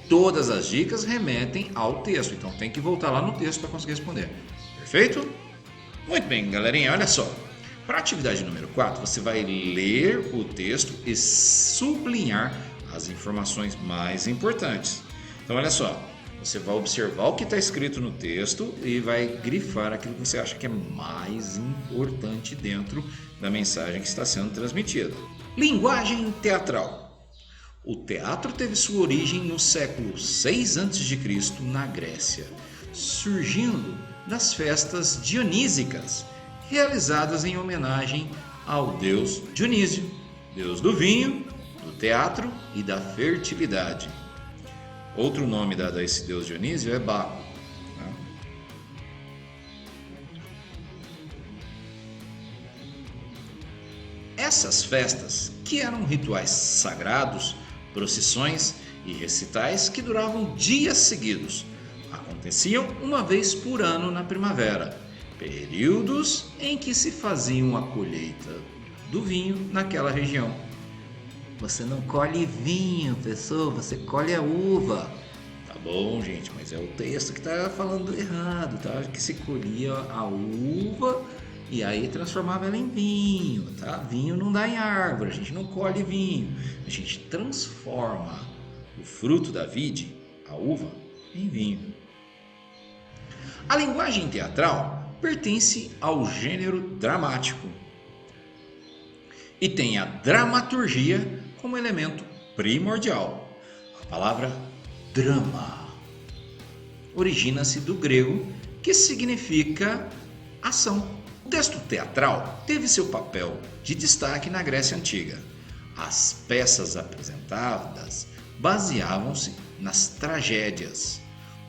S2: todas as dicas remetem ao texto, então tem que voltar lá no texto para conseguir responder. Perfeito? Muito bem, galerinha, olha só. Para a atividade número 4, você vai ler o texto e sublinhar as informações mais importantes. Então, olha só, você vai observar o que está escrito no texto e vai grifar aquilo que você acha que é mais importante dentro da mensagem que está sendo transmitida. Linguagem teatral. O teatro teve sua origem no século 6 a.C. na Grécia, surgindo das festas dionísicas, realizadas em homenagem ao deus Dionísio, deus do vinho, do teatro e da fertilidade. Outro nome dado a esse deus Dionísio é Baco. Essas festas, que eram rituais sagrados, procissões e recitais que duravam dias seguidos, aconteciam uma vez por ano na primavera, períodos em que se faziam a colheita do vinho naquela região. Você não colhe vinho, pessoa, você colhe a uva. Tá bom, gente, mas é o texto que está falando errado, tá? Que se colhia a uva e aí transformava ela em vinho, tá? Vinho não dá em árvore, a gente não colhe vinho. A gente transforma o fruto da vide, a uva, em vinho. A linguagem teatral pertence ao gênero dramático e tem a dramaturgia como elemento primordial. A palavra drama origina-se do grego, que significa ação. O texto teatral teve seu papel de destaque na Grécia Antiga. As peças apresentadas baseavam-se nas tragédias,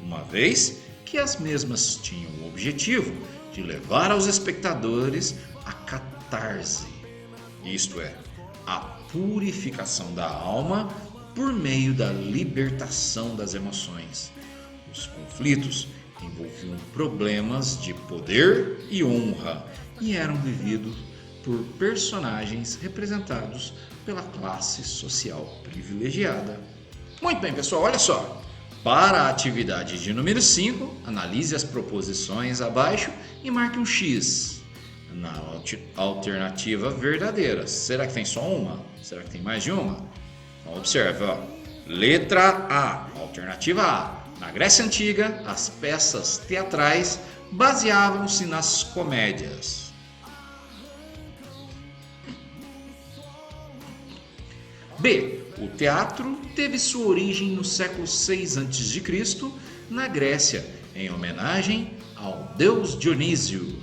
S2: uma vez que as mesmas tinham o objetivo de levar aos espectadores a catarse, isto é, a purificação da alma por meio da libertação das emoções. Os conflitos envolviam problemas de poder e honra e eram vividos por personagens representados pela classe social privilegiada. Muito bem, pessoal, olha só. Para a atividade de número 5, analise as proposições abaixo e marque um X na alternativa verdadeira. Será que tem só uma? Será que tem mais de uma? Então, observe, ó. Letra A, alternativa A. Na Grécia Antiga, as peças teatrais baseavam-se nas comédias. B. O teatro teve sua origem no século 6 a.C., na Grécia, em homenagem ao deus Dionísio.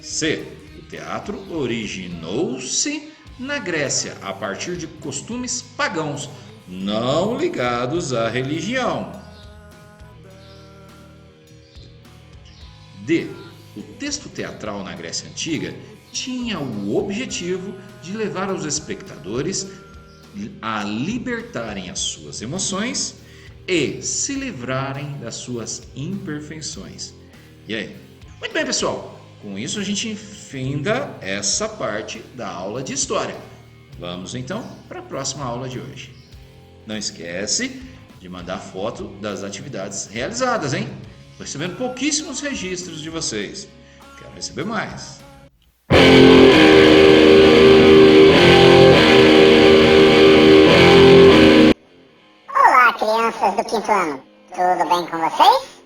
S2: C. O teatro originou-se na Grécia a partir de costumes pagãos, não ligados à religião. D. O texto teatral na Grécia Antiga tinha o objetivo de levar os espectadores a libertarem as suas emoções e se livrarem das suas imperfeições. E aí? Muito bem, pessoal. Com isso a gente finda essa parte da aula de História. Vamos então para a próxima aula de hoje. Não esquece de mandar foto das atividades realizadas, hein? Estou recebendo pouquíssimos registros de vocês. Quero receber mais.
S3: Olá, crianças do quinto ano. Tudo bem com vocês?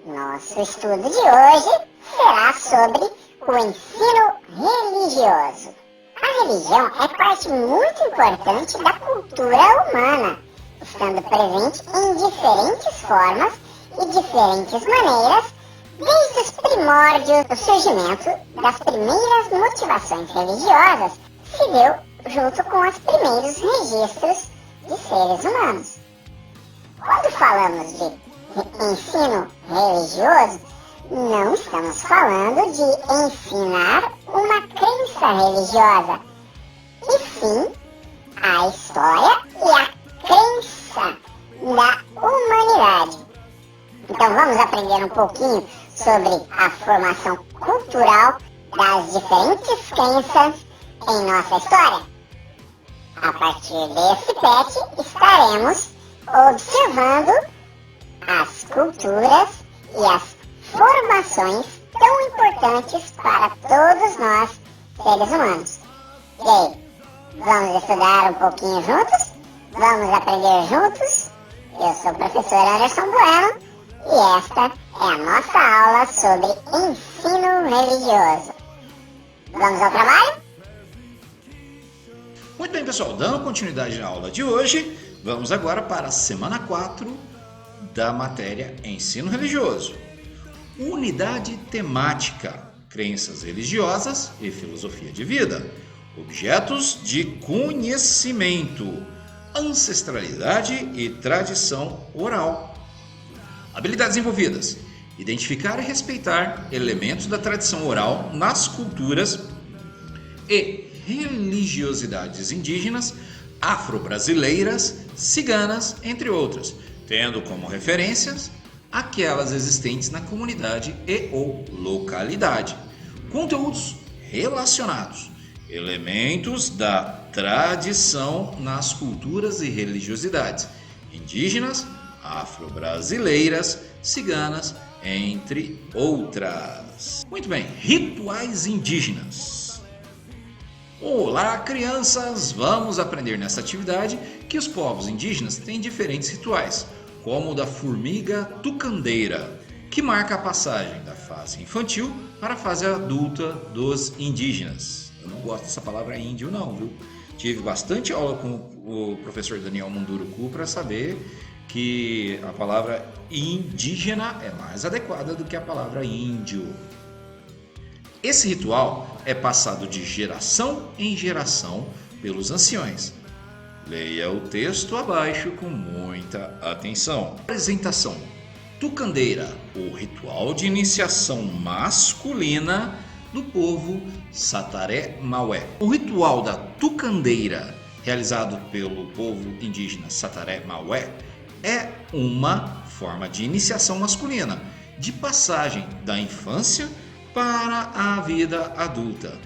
S3: Nosso estudo de hoje será sobre o ensino religioso. A religião é parte muito importante da cultura humana, estando presente em diferentes formas e diferentes maneiras, desde os primórdios do surgimento das primeiras motivações religiosas, se deu junto com os primeiros registros de seres humanos. Quando falamos de ensino religioso, não estamos falando de ensinar uma crença religiosa, e sim a história e a crença da humanidade. Então vamos aprender um pouquinho sobre a formação cultural das diferentes crenças em nossa história. A partir desse PET estaremos observando as culturas e as formações tão importantes para todos nós, seres humanos. E aí, vamos estudar um pouquinho juntos? Vamos aprender juntos? Eu sou o professor Anderson Bueno e esta é a nossa aula sobre ensino religioso. Vamos ao trabalho?
S2: Muito bem, pessoal, dando continuidade na aula de hoje, vamos agora para a semana 4 da matéria Ensino Religioso. Unidade temática, crenças religiosas e filosofia de vida, objetos de conhecimento, ancestralidade e tradição oral. Habilidades envolvidas: identificar e respeitar elementos da tradição oral nas culturas e religiosidades indígenas, afro-brasileiras, ciganas, entre outras, tendo como referências aquelas existentes na comunidade e ou localidade. Conteúdos relacionados: elementos da tradição nas culturas e religiosidades indígenas, afro-brasileiras, ciganas, entre outras. Muito bem, rituais indígenas. Olá, crianças! Vamos aprender nessa atividade que os povos indígenas têm diferentes rituais, como o da formiga tucandeira, que marca a passagem da fase infantil para a fase adulta dos indígenas. Eu não gosto dessa palavra índio não, viu? Tive bastante aula com o professor Daniel Munduruku para saber que a palavra indígena é mais adequada do que a palavra índio. Esse ritual é passado de geração em geração pelos anciões. Leia o texto abaixo com muita atenção. Apresentação: Tucandeira, o ritual de iniciação masculina do povo Sataré Maué. O ritual da Tucandeira, realizado pelo povo indígena Sataré Maué, é uma forma de iniciação masculina, de passagem da infância para a vida adulta.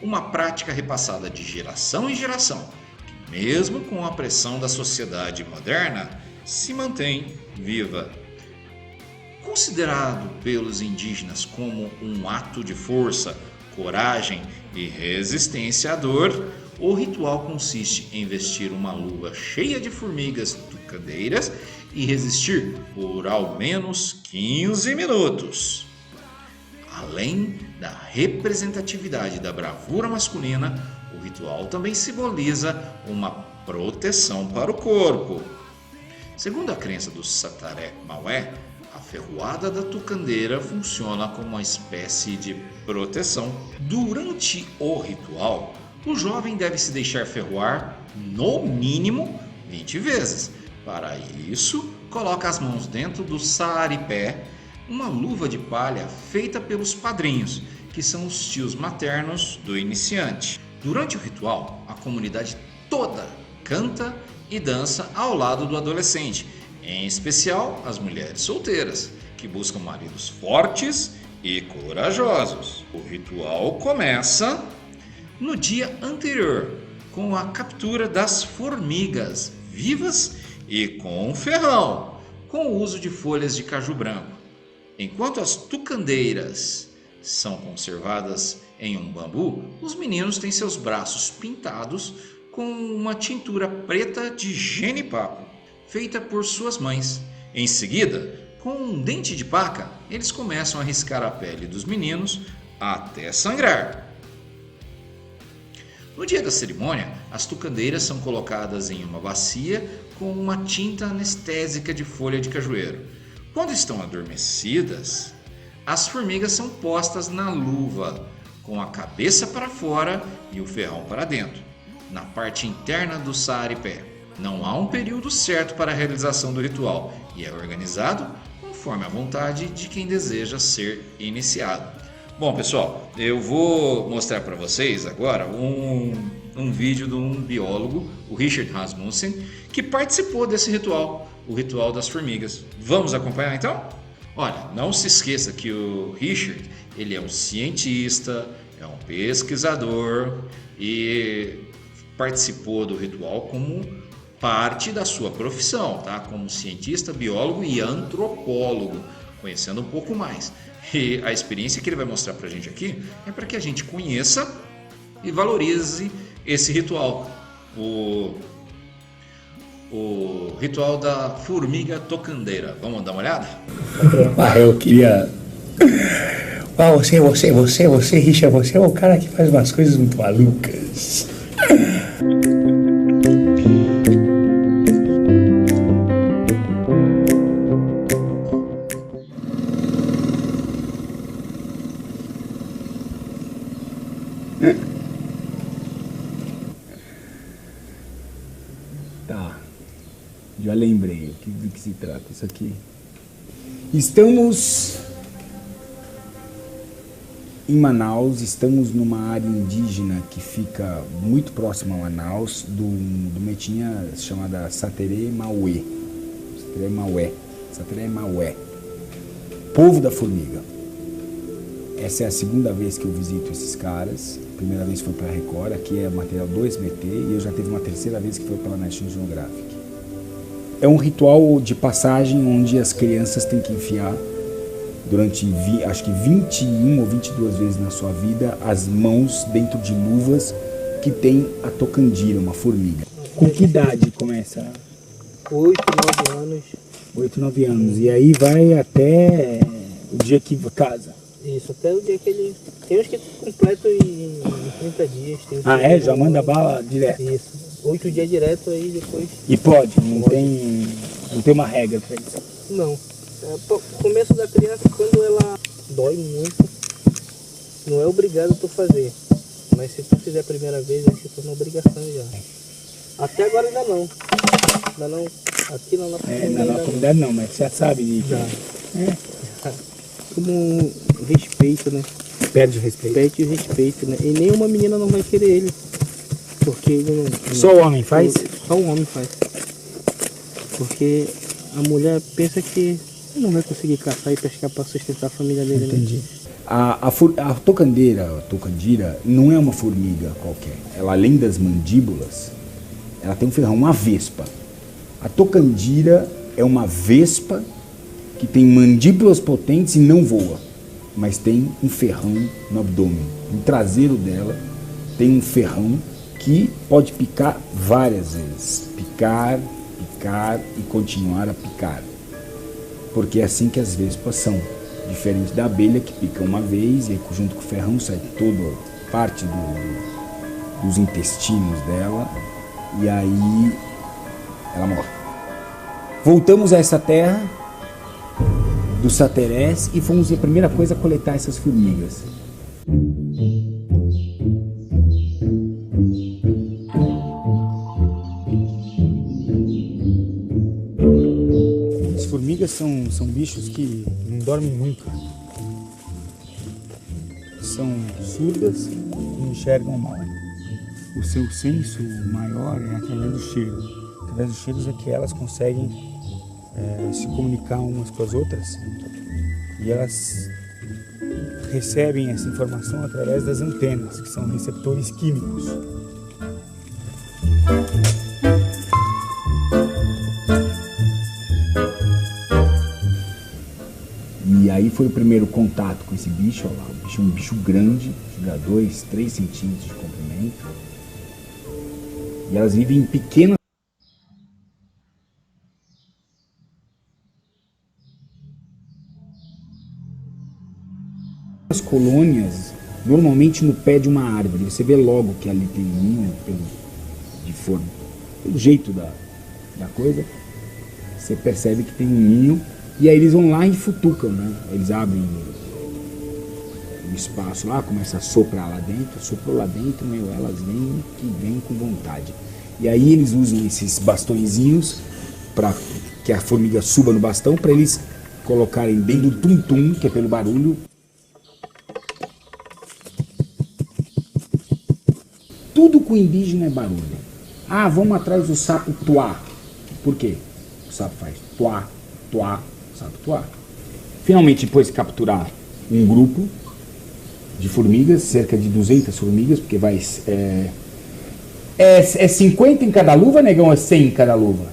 S2: Uma prática repassada de geração em geração, que mesmo com a pressão da sociedade moderna, se mantém viva. Considerado pelos indígenas como um ato de força, coragem e resistência à dor, o ritual consiste em vestir uma luva cheia de formigas tucandeiras e resistir por ao menos 15 minutos. Além da representatividade da bravura masculina, o ritual também simboliza uma proteção para o corpo. Segundo a crença dos Sataré Maué, a ferroada da tucandeira funciona como uma espécie de proteção. Durante o ritual, o jovem deve se deixar ferroar no mínimo 20 vezes. Para isso, coloca as mãos dentro do saaripé, uma luva de palha feita pelos padrinhos, que são os tios maternos do iniciante. Durante o ritual, a comunidade toda canta e dança ao lado do adolescente, em especial as mulheres solteiras, que buscam maridos fortes e corajosos. O ritual começa no dia anterior, com a captura das formigas vivas e com ferrão, com o uso de folhas de caju branco. Enquanto as tucandeiras são conservadas em um bambu, os meninos têm seus braços pintados com uma tintura preta de genipapo, feita por suas mães. Em seguida, com um dente de paca, eles começam a riscar a pele dos meninos até sangrar. No dia da cerimônia, as tucandeiras são colocadas em uma bacia com uma tinta anestésica de folha de cajueiro. Quando estão adormecidas, as formigas são postas na luva, com a cabeça para fora e o ferrão para dentro, na parte interna do saaripé. Não há um período certo para a realização do ritual e é organizado conforme a vontade de quem deseja ser iniciado. Bom, pessoal, eu vou mostrar para vocês agora um vídeo de um biólogo, o Richard Rasmussen, que participou desse ritual, o ritual das formigas. Vamos acompanhar então? Olha, não se esqueça que o Richard, ele é um cientista, é um pesquisador e participou do ritual como parte da sua profissão, tá? Como cientista, biólogo e antropólogo, conhecendo um pouco mais. E a experiência que ele vai mostrar pra gente aqui é para que a gente conheça e valorize esse ritual. O ritual da formiga tocandeira. Vamos dar uma olhada?
S11: Eu queria... Você, Richard, você é o cara que faz umas coisas muito malucas.
S12: Tá, já lembrei do que se trata isso aqui. Estamos em Manaus, estamos numa área indígena que fica muito próxima a Manaus, de uma etnia chamada Sataré Maué. Sataré Maué. Povo da formiga. Essa é a segunda vez que eu visito esses caras. A primeira vez foi para a Record, aqui é material do SBT, e eu já teve uma terceira vez que foi pela National Geographic. É um ritual de passagem onde as crianças têm que enfiar durante, acho que 21 ou 22 vezes na sua vida, as mãos dentro de luvas que tem a tocandira, uma formiga. Com que idade começa?
S13: 8, 9 anos.
S12: 8, 9 anos. E aí vai até o dia que casa.
S13: Isso, até o dia que ele... Tem uns que completam em 30 dias. Tem
S12: Já manda bala direto.
S13: Isso, 8 dias direto aí depois...
S12: E pode, não tem uma regra pra isso?
S13: Não. O começo da criança, quando ela dói muito, não é obrigado tu fazer. Mas se tu fizer a primeira vez, aí se torna obrigação já. Até agora ainda não. Ainda não. Aqui na nossa
S12: comunidade não, mas já sabe de...
S13: Já. Como respeito, né?
S12: Perde o respeito.
S13: Perde o respeito, né? E nenhuma menina não vai querer ele. Porque ele não...
S12: Só o homem faz?
S13: Só o homem faz. Porque a mulher pensa que não vai conseguir caçar e pescar para sustentar a família dele.
S12: Entendi.
S13: Né?
S12: A tocandira, não é uma formiga qualquer. Ela, além das mandíbulas, ela tem um ferrão, uma vespa. A tocandira é uma vespa que tem mandíbulas potentes e não voa, mas tem um ferrão no abdômen. No traseiro dela tem um ferrão que pode picar várias vezes. Picar e continuar a picar. Porque é assim que as vespas são. Diferente da abelha que pica uma vez e aí, junto com o ferrão sai toda parte dos intestinos dela e aí ela morre. Voltamos a essa terra dos saterés e fomos a primeira coisa a coletar essas formigas. As formigas são bichos que não dormem nunca. São surdas e não enxergam mal. O seu senso maior é através do cheiro. Através dos cheiros é que elas conseguem se comunicar umas com as outras e elas recebem essa informação através das antenas, que são receptores químicos. E aí foi o primeiro contato com esse bicho, olha lá, o bicho é um bicho grande, chega a 2, 3 centímetros de comprimento. E elas vivem em pequenas colônias, normalmente no pé de uma árvore. Você vê logo que ali tem um ninho pelo jeito da coisa, você percebe que tem um ninho e aí eles vão lá e futucam, né? Eles abrem um espaço lá, começa a soprar lá dentro, soprou lá dentro, elas vêm com vontade. E aí eles usam esses bastõezinhos para que a formiga suba no bastão, para eles colocarem dentro do tum-tum, que é pelo barulho. Tudo com indígena é barulho. Ah, vamos atrás do sapo tuá. Por quê? O sapo faz tuá, tuá, sapo tuá. Finalmente, depois de capturar um grupo de formigas, cerca de 200 formigas, porque vai... É 50 em cada luva, negão, ou é 100 em cada luva?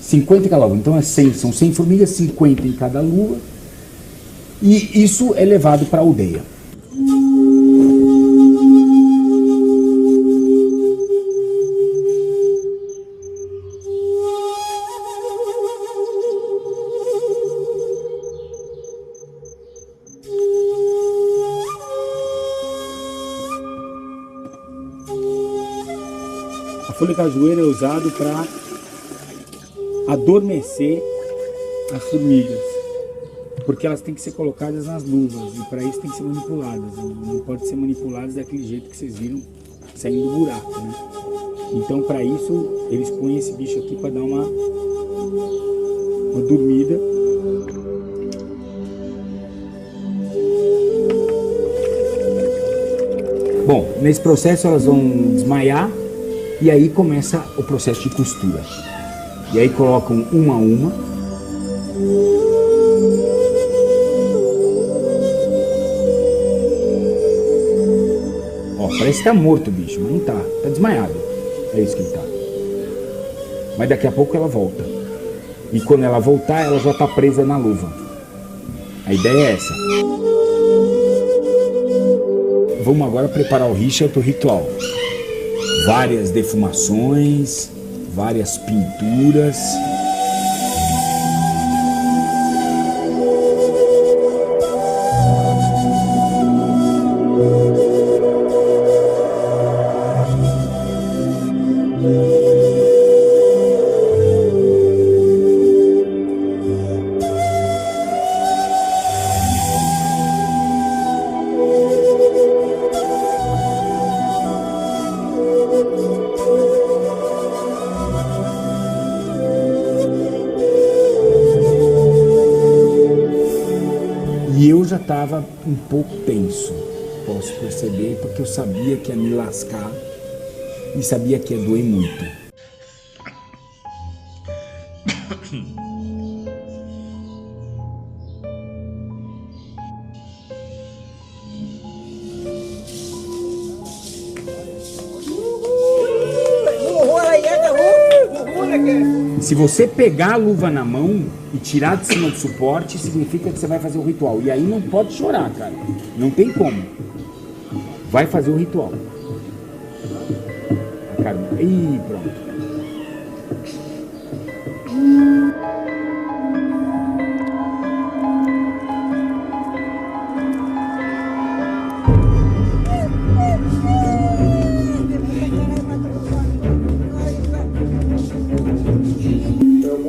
S12: 50 em cada luva. Então são 100 formigas, 50 em cada luva. E isso é levado para a aldeia. A folha de cajueiro é usado para adormecer as formigas, porque elas têm que ser colocadas nas luvas e para isso tem que ser manipuladas. Não pode ser manipuladas daquele jeito que vocês viram saindo do buraco, né? Então para isso eles põem esse bicho aqui para dar uma dormida. Bom, nesse processo elas vão desmaiar. E aí começa o processo de costura. E aí colocam uma a uma. Ó, parece que tá morto o bicho, mas não tá. Tá desmaiado. É isso que ele tá. Mas daqui a pouco ela volta. E quando ela voltar, ela já tá presa na luva. A ideia é essa. Vamos agora preparar o Richard, o ritual. Várias defumações, várias pinturas. E eu já estava um pouco tenso, posso perceber, porque eu sabia que ia me lascar e sabia que ia doer muito. Se você pegar a luva na mão e tirar de cima do suporte, significa que você vai fazer o ritual. E aí não pode chorar, cara. Não tem como. Vai fazer o ritual. Ih, pronto.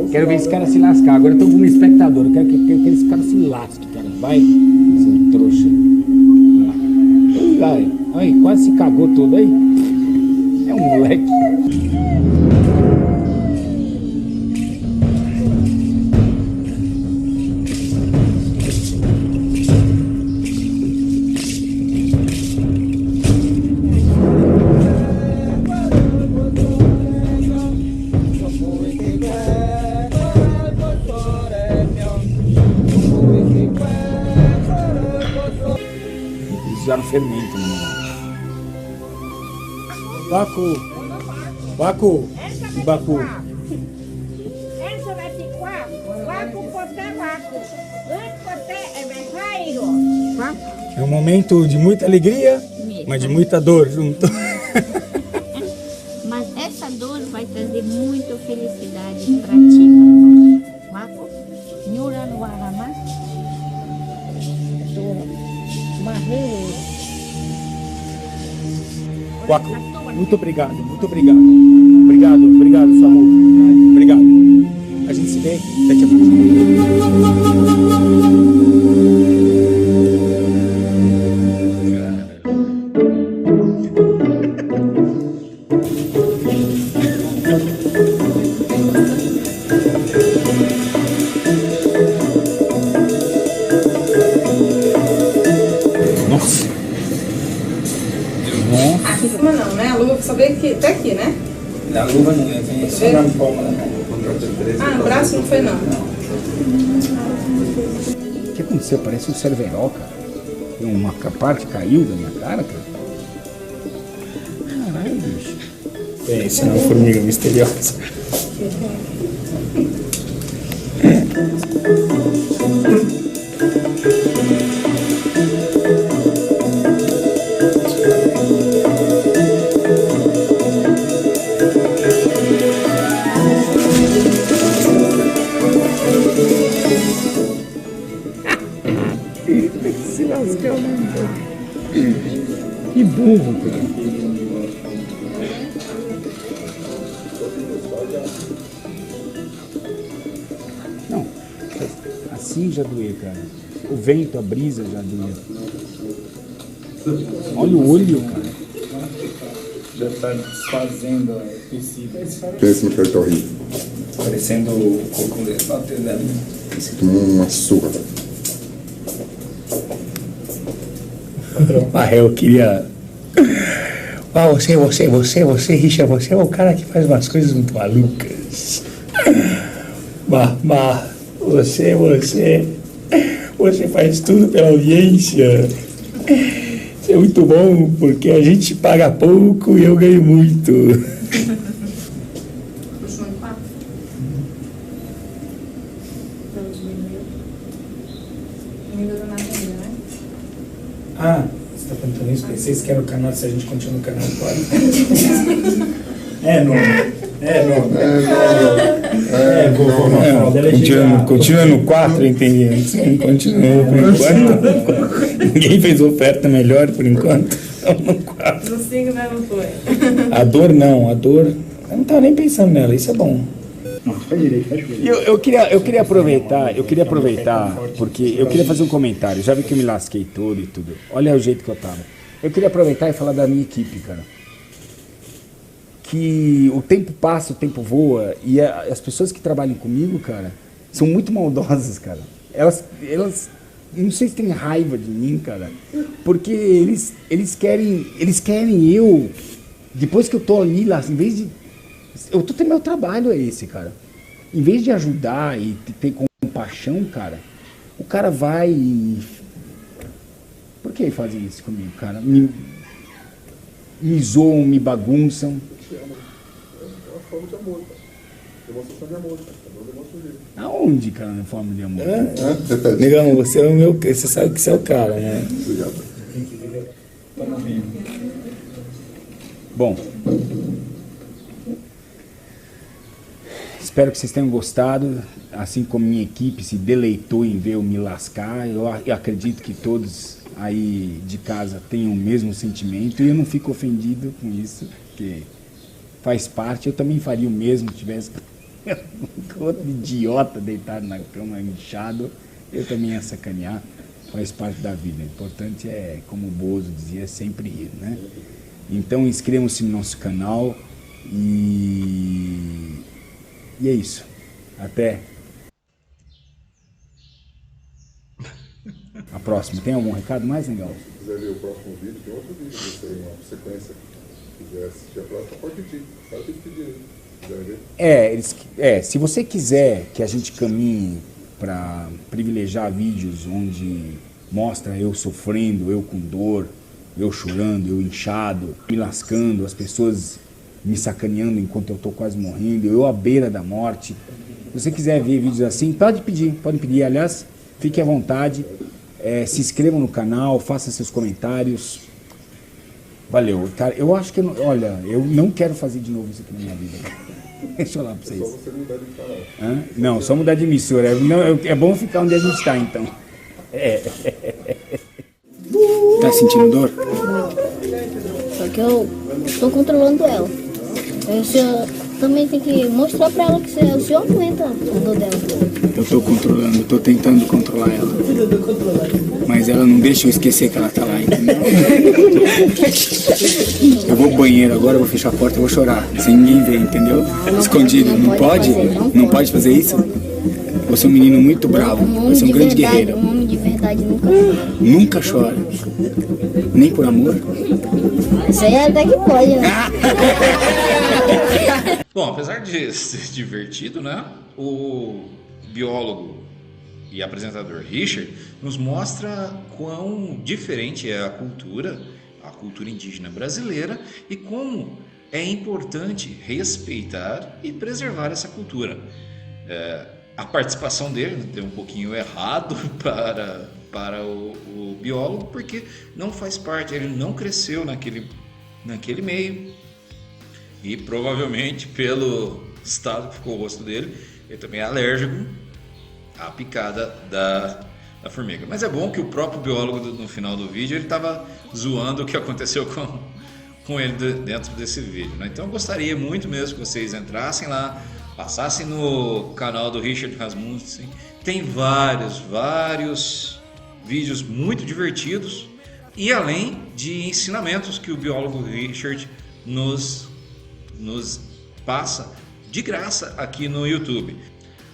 S12: Quero ver esse cara se lascar. Agora eu tô como espectador. Eu quero que esse cara se lasque, cara. Vai, seu trouxa. Vai. Ai, quase se cagou todo aí. É um moleque. Usaram fermento, né? Baku, Baku, Baku. É um momento de muita alegria, mas de muita dor junto.
S14: Mas essa dor vai trazer muita felicidade para ti. Waku, Nyura no Arama.
S12: Waku, muito obrigado, muito obrigado. Obrigado, Samu. Obrigado. A gente se vê daqui a pouco. Nossa.
S15: Aqui em cima não, né? A luva só veio aqui, até aqui, né?
S12: A luva não é, vem só na palma da mão.
S15: Ah, o braço não foi não.
S12: O que aconteceu? Parece um cerveró, cara. Uma parte caiu da minha cara, cara. Caralho, bicho. É, isso é uma formiga misteriosa. Se lascou, né? Que burro, cara. Não, assim já doeu, cara. O vento, a brisa já doeu. Olha o olho, cara. Já tá desfazendo o tecido.
S6: Pensa no que ele tá horrível.
S12: Parecendo o coco batendo dela.
S6: Você tomou uma surra.
S11: Ah, eu queria... Ah, você, Richard, você é o cara que faz umas coisas muito malucas. Mas você faz tudo pela audiência. Isso é muito bom, porque a gente paga pouco e eu ganho muito. Ah, você está perguntando isso? Pensei que era o canal, se a gente continua no canal 4. Continua no 4, entendi. Sim, continua por enquanto. Ninguém fez oferta melhor por enquanto. No 4.
S15: No 5 não foi.
S11: A dor, eu não estava nem pensando nela, isso é bom.
S12: Eu queria aproveitar, porque eu queria fazer um comentário. Já vi que eu me lasquei todo e tudo. Olha o jeito que eu tava. Eu queria aproveitar e falar da minha equipe, cara. Que o tempo passa, o tempo voa, e as pessoas que trabalham comigo, cara, são muito maldosas, cara. Elas não sei se tem raiva de mim, cara, porque eles querem eu, depois que eu tô ali lá, em vez de, eu tô tendo meu trabalho é esse, cara, em vez de ajudar e ter compaixão, cara, o cara vai e... Por que fazem isso comigo, cara? Me zoam, me bagunçam.
S6: É uma forma de amor, cara. Demonstração de amor, cara.
S12: Aonde, cara, na forma de amor?
S11: Negão, você é o meu. Você sabe que você é o cara, né?
S6: Obrigado.
S12: Bom. Espero que vocês tenham gostado. Assim como minha equipe se deleitou em ver eu me lascar. Eu acredito que todos aí de casa tenham o mesmo sentimento. E eu não fico ofendido com isso, porque faz parte. Eu também faria o mesmo se tivesse outro idiota deitado na cama, inchado. Eu também ia sacanear. Faz parte da vida. O importante é, como o Bozo dizia, sempre rir, né? Então inscrevam-se no nosso canal e é isso. Até a próxima. Tem algum recado mais, Negão?
S6: Se quiser ver o próximo vídeo, tem outro vídeo desse aí, uma sequência. Se quiser assistir a próxima, pode pedir. O cara tem que pedir aí.
S12: Se você quiser que a gente caminhe para privilegiar vídeos onde mostra eu sofrendo, eu com dor, eu chorando, eu inchado, me lascando, as pessoas me sacaneando enquanto eu estou quase morrendo, eu à beira da morte. Se você quiser ver vídeos assim, pode pedir. Aliás, fique à vontade, se inscrevam no canal, façam seus comentários. Valeu, cara, eu acho que, eu não quero fazer de novo isso aqui na minha vida. Deixa eu falar pra vocês.
S6: É só você mudar de canal.
S12: Não, só mudar de emissora. É bom ficar onde a gente está, então. Tá sentindo dor?
S8: Só que eu tô controlando ela. Aí o senhor também tem que mostrar pra ela que o senhor aguenta a dor dela.
S11: Eu tô controlando, eu tô tentando controlar ela. Mas ela não deixa eu esquecer que ela tá lá, entendeu? Eu vou pro banheiro agora, eu vou fechar a porta e vou chorar, sem ninguém ver, entendeu? Escondido. Não pode? Não pode fazer isso? Você é um menino muito bravo, você é um grande guerreiro.
S8: Um homem de verdade
S11: Nunca chora. Nem por amor.
S8: Isso aí até que pode, né?
S2: Bom, apesar de ser divertido, né? O biólogo e apresentador Richard nos mostra quão diferente é a cultura indígena brasileira e como é importante respeitar e preservar essa cultura. A participação dele tem um pouquinho errado para o biólogo, porque não faz parte, ele não cresceu naquele meio e provavelmente pelo estado que ficou o rosto dele, ele também é alérgico à picada da formiga. Mas é bom que o próprio biólogo no final do vídeo ele estava zoando o que aconteceu com ele dentro desse vídeo, né? Então eu gostaria muito mesmo que vocês entrassem lá, passassem no canal do Richard Rasmussen. Tem vários vídeos muito divertidos e além de ensinamentos que o biólogo Richard nos passa de graça aqui no YouTube.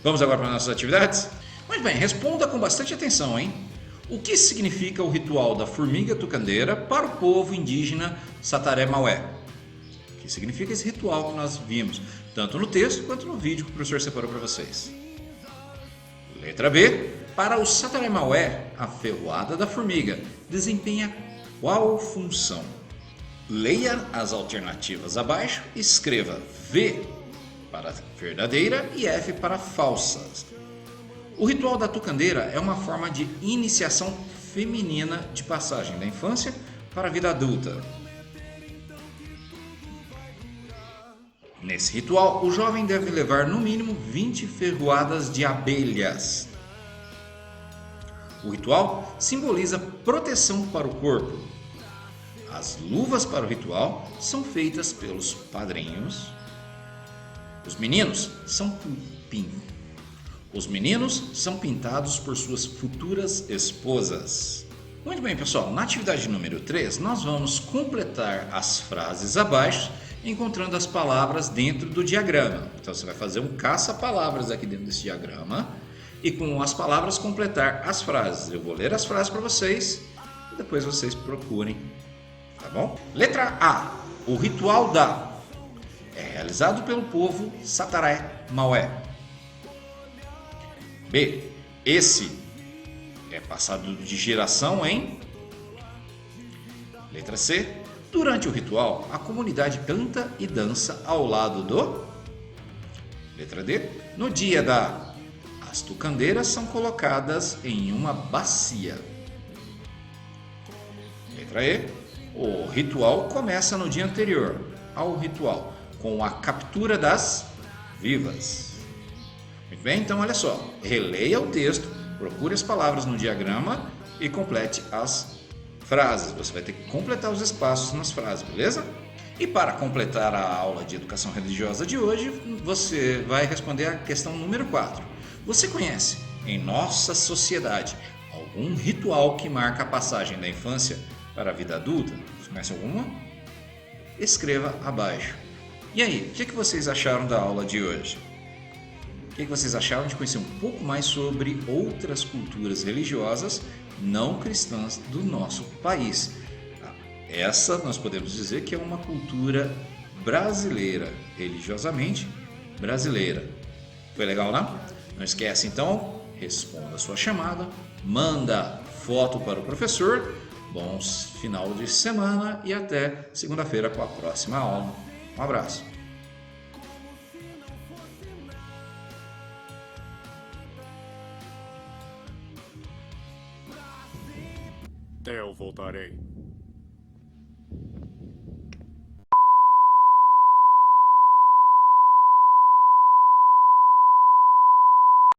S2: Vamos agora para nossas atividades? Muito bem, responda com bastante atenção, hein? O que significa o ritual da formiga tucandeira para o povo indígena Sataré Maué? O que significa esse ritual que nós vimos, tanto no texto quanto no vídeo que o professor separou para vocês? Letra B. Para o Sataré Maué, a ferroada da formiga desempenha qual função? Leia as alternativas abaixo e escreva V para verdadeira e F para falsa. O ritual da tucandeira é uma forma de iniciação feminina de passagem da infância para a vida adulta. Nesse ritual, o jovem deve levar no mínimo 20 ferroadas de abelhas. O ritual simboliza proteção para o corpo. As luvas para o ritual são feitas pelos padrinhos. Os meninos são pintados por suas futuras esposas. Muito bem, pessoal, na atividade número 3, nós vamos completar as frases abaixo, encontrando as palavras dentro do diagrama. Então você vai fazer um caça-palavras aqui dentro desse diagrama e com as palavras completar as frases. Eu vou ler as frases para vocês e depois vocês procurem, tá bom? Letra A. O ritual da é realizado pelo povo Sataré Maué. B. Esse é passado de geração em. Letra C. Durante o ritual, a comunidade canta e dança ao lado do. Letra D. No dia da. As tucandeiras são colocadas em uma bacia. Letra E. O ritual começa no dia anterior ao ritual, com a captura das vivas. Muito bem, então olha só. Releia o texto, procure as palavras no diagrama e complete as frases. Você vai ter que completar os espaços nas frases, beleza? E para completar a aula de educação religiosa de hoje, você vai responder a questão número 4. Você conhece, em nossa sociedade, algum ritual que marca a passagem da infância para a vida adulta? Você conhece alguma? Escreva abaixo. E aí, o que vocês acharam da aula de hoje? O que vocês acharam de conhecer um pouco mais sobre outras culturas religiosas não cristãs do nosso país? Essa nós podemos dizer que é uma cultura brasileira, religiosamente brasileira. Foi legal, não? Não esquece então, responda a sua chamada, manda foto para o professor. Bons final de semana e até segunda-feira com a próxima aula. Um abraço.
S16: Eu voltarei.